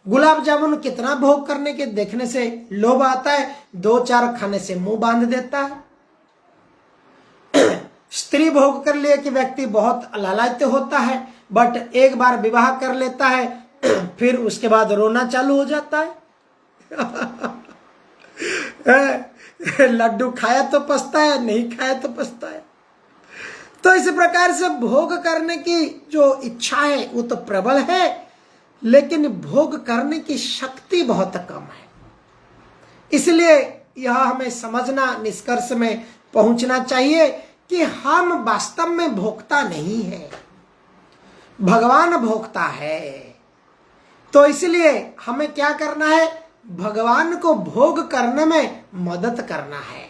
गुलाब जामुन कितना भोग करने के देखने से लोभ आता है, 2-4 खाने से मुंह बांध देता है। स्त्री भोग कर लिए कि व्यक्ति बहुत लालायित होता है, बट एक बार विवाह कर लेता है, फिर उसके बाद रोना चालू हो जाता है। लड्डू खाया तो पछता है, नहीं खाया तो पछता है। तो इस प्रकार से भोग करने की जो इच्छा है वो तो प्रबल है, लेकिन भोग करने की शक्ति बहुत कम है। इसलिए यह हमें समझना, निष्कर्ष में पहुंचना चाहिए कि हम वास्तव में भोक्ता नहीं है, भगवान भोक्ता है। तो इसलिए हमें क्या करना है? भगवान को भोग करने में मदद करना है।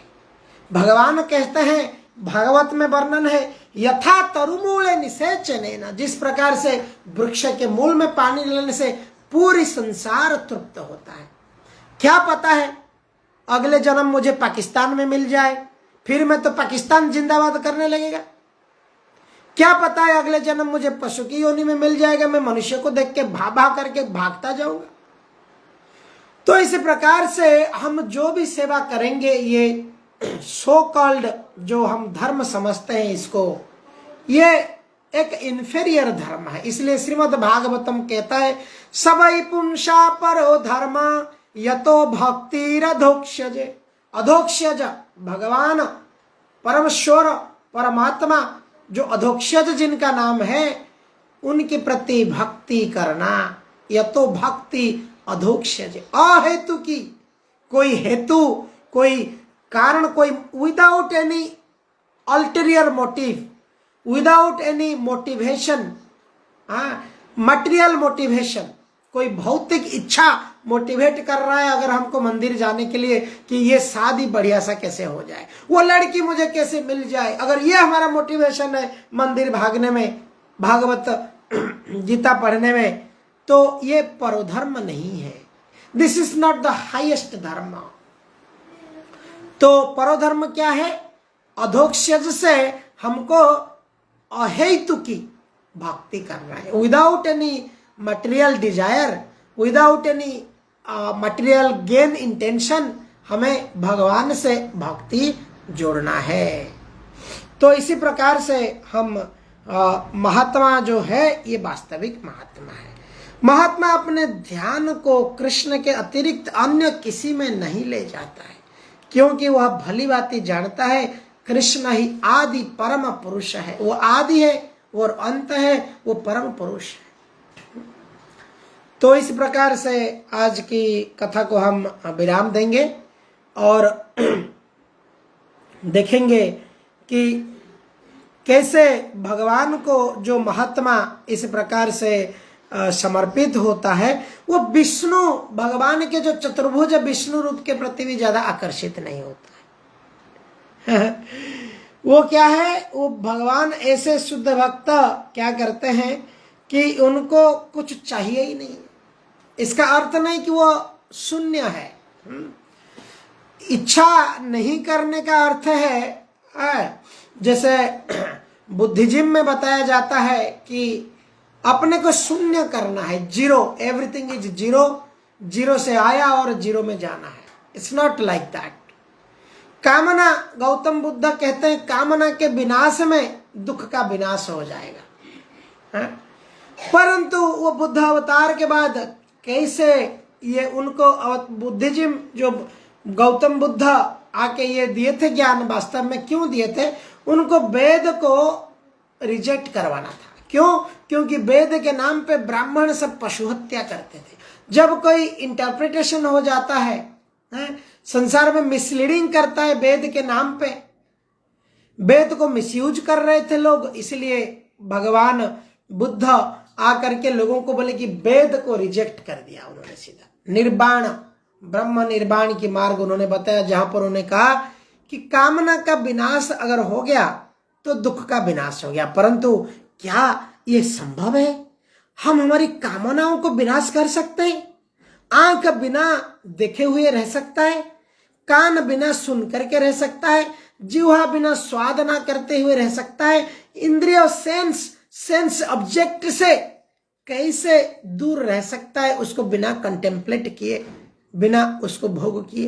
भगवान कहते हैं, भागवत में वर्णन है, यथा तरुमूले निषेचनेन, जिस प्रकार से वृक्ष के मूल में पानी लेने से पूरी संसार तृप्त होता है। क्या पता है अगले जन्म मुझे पाकिस्तान में मिल जाए, फिर मैं तो पाकिस्तान जिंदाबाद करने लगेगा। क्या पता है अगले जन्म मुझे पशु की योनि में मिल जाएगा, मैं मनुष्य को देख के भा करके भागता जाऊंगा। तो इस प्रकार से हम जो भी सेवा करेंगे, ये सो कॉल्ड जो हम धर्म समझते हैं इसको, ये एक इंफीरियर धर्म है। इसलिए श्रीमद् भागवतम कहता है, सबई पुंसा परो धर्म यतो भक्तिरधोक्ष्यज। अधोक्ष्यज भगवान परमेश्वर परमात्मा जो अधोक्ष्यज जिनका नाम है, उनके प्रति भक्ति करना। यतो भक्ति अधोक्ष्यज, अहेतु की, कोई हेतु, कोई कारण, कोई without any ulterior motive, without any motivation, material motivation, कोई भौतिक इच्छा मोटिवेट कर रहा है अगर हमको मंदिर जाने के लिए कि ये शादी बढ़िया सा कैसे हो जाए, वो लड़की मुझे कैसे मिल जाए, अगर ये हमारा मोटिवेशन है मंदिर भागने में, भागवत गीता पढ़ने में, तो ये परोधर्म नहीं है। This is not the highest धर्म। तो परोधर्म क्या है? अधोक्षज से हमको अहेतु की भक्ति करना है, without any material desire, without any material gain intention, हमें भगवान से भक्ति जोड़ना है। तो इसी प्रकार से हम महात्मा जो है ये वास्तविक महात्मा है। महात्मा अपने ध्यान को कृष्ण के अतिरिक्त अन्य किसी में नहीं ले जाता है, क्योंकि वह भली भांति जानता है कृष्ण ही आदि परम पुरुष है। वो आदि है और अंत है, वो परम पुरुष है। तो इस प्रकार से आज की कथा को हम विराम देंगे और देखेंगे कि कैसे भगवान को जो महात्मा इस प्रकार से समर्पित होता है, वो विष्णु भगवान के जो चतुर्भुज विष्णु रूप के प्रति भी ज्यादा आकर्षित नहीं होता है। वो क्या है, वो भगवान ऐसे शुद्ध भक्त क्या करते हैं कि उनको कुछ चाहिए ही नहीं। इसका अर्थ नहीं कि वो शून्य है। इच्छा नहीं करने का अर्थ है जैसे बुद्धिज्म में बताया जाता है कि अपने को शून्य करना है, zero, everything is zero, zero से आया और जीरो में जाना है। It's not like that. कामना, गौतम बुद्ध कहते हैं कामना के विनाश में दुख का विनाश हो जाएगा। परंतु वो बुद्ध अवतार के बाद कैसे ये उनको बुद्धिज्म जो गौतम बुद्ध आके ये दिए थे ज्ञान, वास्तव में क्यों दिए थे? उनको वेद को रिजेक्ट करवाना था। क्यों? क्योंकि वेद के नाम पे ब्राह्मण सब पशु हत्या करते थे। जब कोई इंटरप्रिटेशन हो जाता है, संसार में मिसलीडिंग करता है वेद के नाम पे, वेद को मिसयूज कर रहे थे लोग, इसलिए भगवान बुद्ध आकर के लोगों को बोले कि वेद को रिजेक्ट कर दिया उन्होंने। सीधा निर्वाण, ब्रह्म निर्वाण की मार्ग उन्होंने बताया, जहां पर उन्होंने कहा कि कामना का विनाश अगर हो गया तो दुख का विनाश हो गया। परंतु क्या ये संभव है? हम हमारी कामनाओं को विनाश कर सकते हैं? आंख बिना देखे हुए रह सकता है, कान बिना सुन करके रह सकता है, जीवा बिना स्वाद ना करते हुए रह सकता है, इंद्रिय सेंस ऑब्जेक्ट से कैसे दूर रह सकता है, उसको बिना कंटेम्पलेट किए, बिना उसको भोग किए।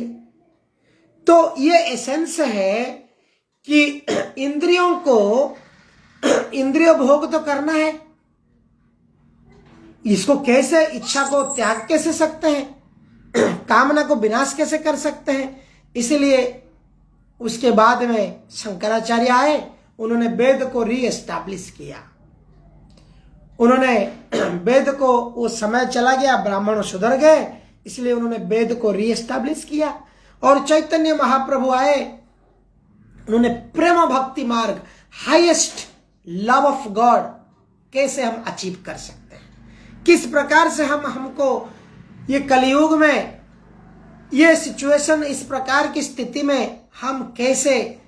तो ये एसेंस है कि इंद्रियों को इंद्रिय भोग तो करना है, इसको कैसे, इच्छा को त्याग कैसे सकते हैं, कामना को विनाश कैसे कर सकते हैं। इसलिए उसके बाद में शंकराचार्य आए, उन्होंने वेद को रीएस्टैब्लिश किया। उन्होंने वेद को, वो समय चला गया, ब्राह्मण सुधर गए, इसलिए उन्होंने वेद को रीएस्टैब्लिश किया। और चैतन्य महाप्रभु आए, उन्होंने प्रेम भक्ति मार्ग, हाईएस्ट लव ऑफ गॉड कैसे हम अचीव कर सकते हैं, किस प्रकार से हमको ये कलयुग में ये सिचुएशन, इस प्रकार की स्थिति में हम कैसे,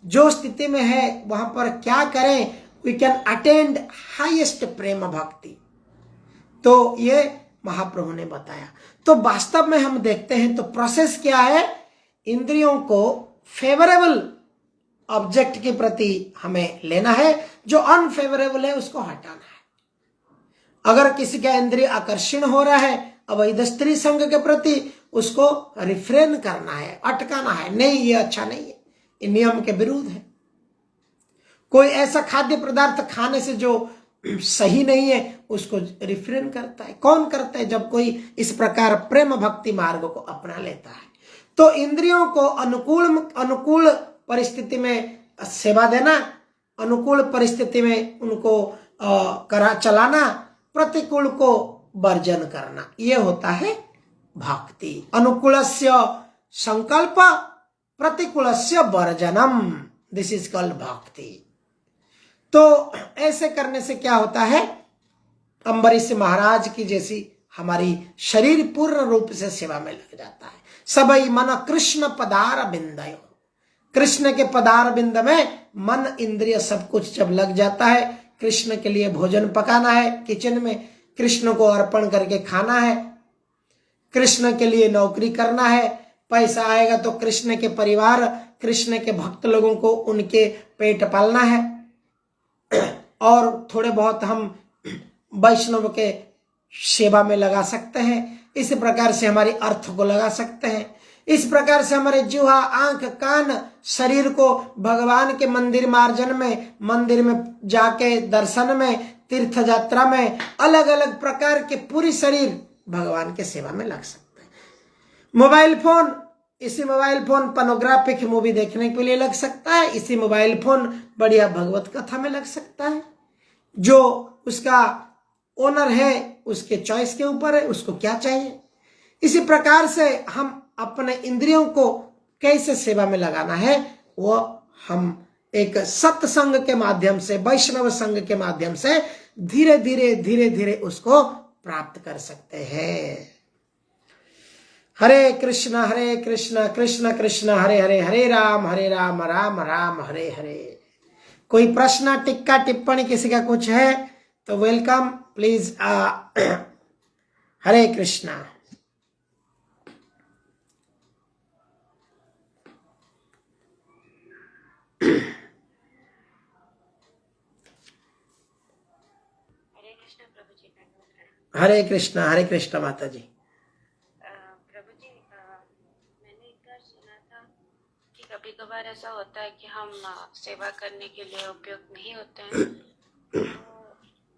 जो स्थिति में है वहां पर क्या करें, वी कैन अटेंड हाईएस्ट प्रेम भक्ति। तो ये महाप्रभु ने बताया। तो वास्तव में हम देखते हैं तो प्रोसेस क्या है, इंद्रियों को फेवरेबल ऑब्जेक्ट के प्रति हमें लेना है, जो अनफेवरेबल है उसको हटाना है। अगर किसी का इंद्रिय आकर्षण हो रहा है अवैध स्त्री संग के प्रति, उसको रिफ्रेन करना है, अटकाना है, नहीं ये अच्छा नहीं है, ये नियम के विरुद्ध है। कोई ऐसा खाद्य पदार्थ खाने से जो सही नहीं है उसको रिफ्रेन करता है। कौन करता है? जब कोई इस प्रकार प्रेम भक्ति मार्ग को अपना लेता है। तो इंद्रियों को अनुकूल परिस्थिति में सेवा देना, अनुकूल परिस्थिति में उनको चलाना, प्रतिकूल को वर्जन करना, ये होता है भक्ति। अनुकूलस्य संकल्प, प्रतिकूलस्य वर्जनम, दिस इज कॉल्ड भक्ति। तो ऐसे करने से क्या होता है, अम्बरीश महाराज की जैसी हमारी शरीर पूर्ण रूप से सेवा में लग जाता है। सबई मन कृष्ण पदार बिंदयो, कृष्ण के पदार बिंद में मन इंद्रिय सब कुछ जब लग जाता है, कृष्ण के लिए भोजन पकाना है किचन में, कृष्ण को अर्पण करके खाना है, कृष्ण के लिए नौकरी करना है, पैसा आएगा तो कृष्ण के परिवार, कृष्ण के भक्त लोगों को उनके पेट पालना है, और थोड़े बहुत हम वैष्णव के सेवा में लगा सकते हैं। इस प्रकार से हमारी अर्थ को लगा सकते हैं। इस प्रकार से हमारे जिह्वा, आंख, कान, शरीर को भगवान के मंदिर मार्जन में, मंदिर में जाके दर्शन में, तीर्थ यात्रा में, अलग अलग प्रकार के पूरी शरीर भगवान के सेवा में लग सकते हैं। मोबाइल फोन, इसी मोबाइल फोन पोर्नोग्राफिक मूवी देखने के लिए लग सकता है, इसी मोबाइल फोन बढ़िया भगवत कथा में लग सकता है। जो उसका ओनर है उसके चॉइस के ऊपर है, उसको क्या चाहिए। इसी प्रकार से हम अपने इंद्रियों को कैसे सेवा में लगाना है, वो हम एक सत्संग के माध्यम से, वैष्णव संघ के माध्यम से धीरे धीरे उसको प्राप्त कर सकते हैं। हरे कृष्ण कृष्ण कृष्ण हरे हरे, हरे राम राम राम हरे हरे। कोई प्रश्न, टिक्का, टिप्पणी किसी का कुछ है तो वेलकम, प्लीज। हरे कृष्णा। हरे कृष्णा माता जी। प्रभु जी, मैंने एक बार सुना था कि कभी कभार ऐसा होता है कि हम सेवा करने के लिए उपयुक्त नहीं होते हैं, तो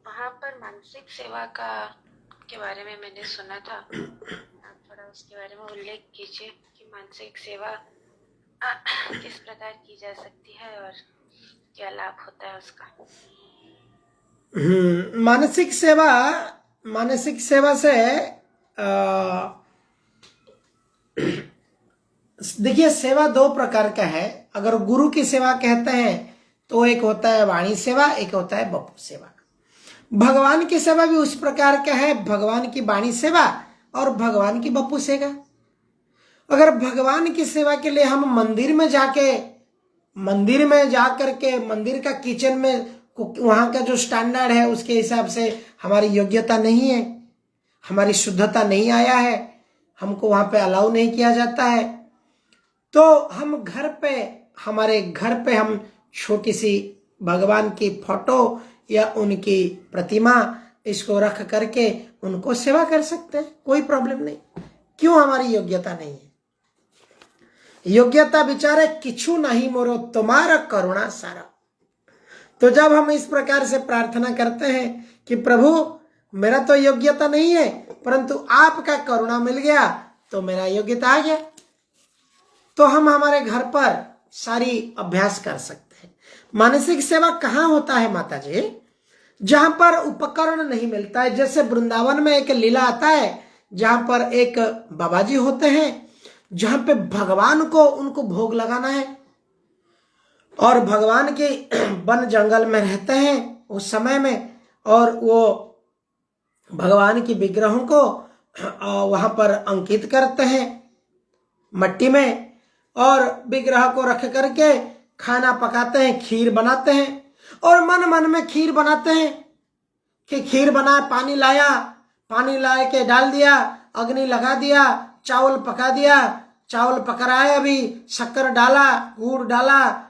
वहाँ पर मानसिक सेवा के बारे में मैंने सुना था। आप थोड़ा उसके बारे में उल्लेख कीजिए कि मानसिक सेवा किस प्रकार की जा सकती है और क्या लाभ होता है उसका। मानसिक सेवा से देखिए, सेवा दो प्रकार का है। अगर गुरु की सेवा कहते हैं तो एक होता है वाणी सेवा, एक होता है बपु सेवा। भगवान की सेवा भी उस प्रकार का है, भगवान की वाणी सेवा और भगवान की बपु सेवा। अगर भगवान की सेवा के लिए हम मंदिर में जाकर के मंदिर का किचन में, वहां का जो स्टैंडर्ड है उसके हिसाब से हमारी योग्यता नहीं है, हमारी शुद्धता नहीं आया है, हमको वहां पे अलाउ नहीं किया जाता है, तो हम हमारे घर पे हम छोटी सी भगवान की फोटो या उनकी प्रतिमा इसको रख करके उनको सेवा कर सकते हैं, कोई प्रॉब्लम नहीं। क्यों? हमारी योग्यता नहीं है। योग्यता बिचारे किछु नहीं मोरो तुम्हारा करुणा सारा। तो जब हम इस प्रकार से प्रार्थना करते हैं कि प्रभु मेरा तो योग्यता नहीं है, परंतु आपका करुणा मिल गया तो मेरा योग्यता आ गया, तो हम हमारे घर पर सारी अभ्यास कर सकते हैं। मानसिक सेवा कहाँ होता है माता जी? जहां पर उपकरण नहीं मिलता है। जैसे वृंदावन में एक लीला आता है जहां पर एक बाबा जी होते हैं, जहां पे भगवान को उनको भोग लगाना है और भगवान के वन जंगल में रहते हैं उस समय में, और वो भगवान की विग्रहों को वहां पर अंकित करते हैं मट्टी में, और विग्रह को रख करके खाना पकाते हैं, खीर बनाते हैं, और मन में खीर बनाते हैं कि खीर बना, पानी लाया के डाल दिया, अग्नि लगा दिया, चावल पका दिया, चावल पक रहा है, अभी शक्कर डाला, गुड़ डाला,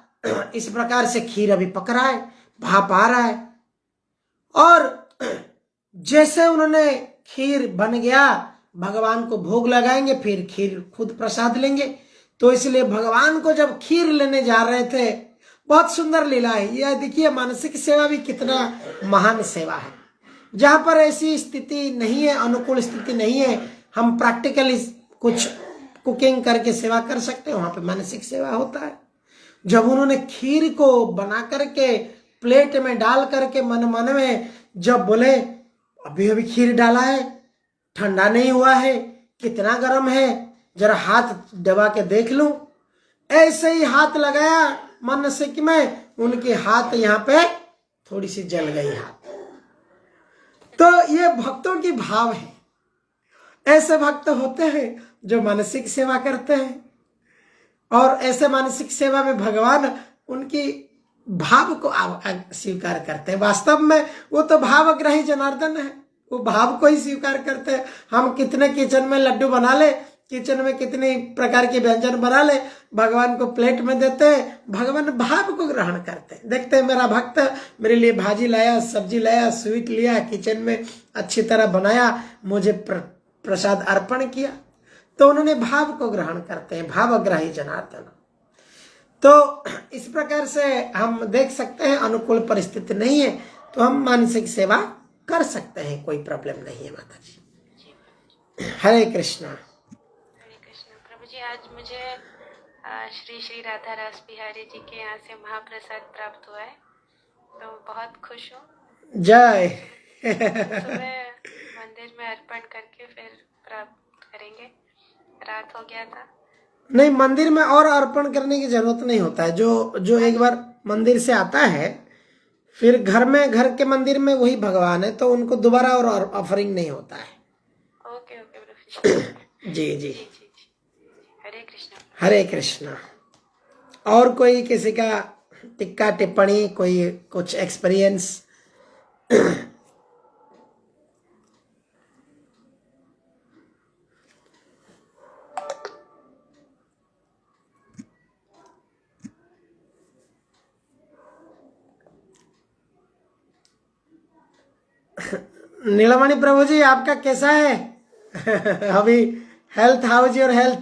इस प्रकार से खीर अभी पक रहा है, भाप आ रहा है। और जैसे उन्होंने खीर बन गया, भगवान को भोग लगाएंगे, फिर खीर खुद प्रसाद लेंगे। तो इसलिए भगवान को जब खीर लेने जा रहे थे, बहुत सुंदर लीला है यह। देखिए मानसिक सेवा भी कितना महान सेवा है। जहां पर ऐसी स्थिति नहीं है, अनुकूल स्थिति नहीं है, हम प्रैक्टिकली कुछ कुकिंग करके सेवा कर सकते हैं, वहां पे मानसिक सेवा होता है। जब उन्होंने खीर को बना करके प्लेट में डाल करके मन में जब बोले अभी खीर डाला है, ठंडा नहीं हुआ है, कितना गर्म है, जरा हाथ दबा के देख लूं, ऐसे ही हाथ लगाया मन से कि मैं, उनके हाथ यहाँ पे थोड़ी सी जल गई हाथ। तो ये भक्तों की भाव है। ऐसे भक्त होते हैं जो मानसिक सेवा करते हैं, और ऐसे मानसिक सेवा में भगवान उनकी भाव को स्वीकार करते हैं। वास्तव में वो तो भावग्राही जनार्दन है, वो भाव को ही स्वीकार करते हैं। हम कितने किचन में लड्डू बना ले, किचन में कितनी प्रकार के व्यंजन बना ले, भगवान को प्लेट में देते हैं, भगवान भाव को ग्रहण करते हैं। देखते हैं मेरा भक्त मेरे लिए भाजी लाया, सब्जी लाया, स्वीट लिया, किचन में अच्छी तरह बनाया, मुझे प्रसाद अर्पण किया, तो उन्होंने भाव को ग्रहण करते हैं, भावग्राही जनार्दन। तो इस प्रकार से हम देख सकते हैं अनुकूल परिस्थिति नहीं है तो हम मानसिक सेवा कर सकते हैं, कोई प्रॉब्लम नहीं है माता जी। हरे कृष्णा। हरे कृष्ण। प्रभु जी, आज मुझे श्री श्री राधा रास बिहारी जी के यहाँ से महाप्रसाद प्राप्त हुआ है, तो बहुत खुश हूँ। जय। सुबह मंदिर में अर्पण करके फिर प्राप्त करेंगे, रात हो गया था। नहीं, मंदिर में और अर्पण करने की जरूरत नहीं होता है। जो एक बार मंदिर से आता है फिर घर के मंदिर में वही भगवान है, तो उनको दोबारा और ऑफरिंग नहीं होता है। ओके ओके प्रभु जी जी। हरे कृष्णा। हरे कृष्णा। और कोई किसी का टिक्का टिप्पणी, कोई कुछ एक्सपीरियंस? नीलमणि प्रभु जी, आपका कैसा है अभी health? How is your health?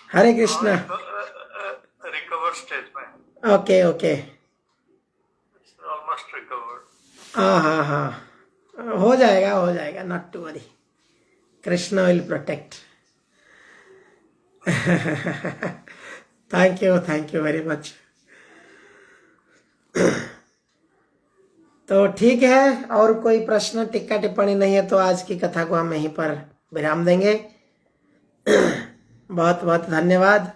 Hare Krishna. Recover stage में। Okay okay. Almost recovered. हाँ, हो जाएगा, not to worry, Krishna will protect. Thank you very much. तो ठीक है, और कोई प्रश्न टिक्का टिप्पणी नहीं है तो आज की कथा को हम यहीं पर विराम देंगे। बहुत बहुत धन्यवाद।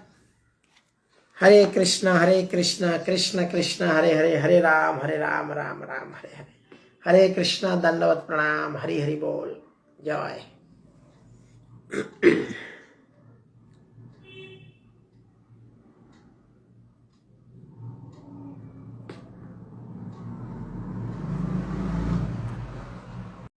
हरे कृष्णा कृष्ण कृष्ण हरे हरे, हरे राम राम राम हरे हरे। हरे कृष्णा, दंडवत प्रणाम, हरि हरि बोल, जय।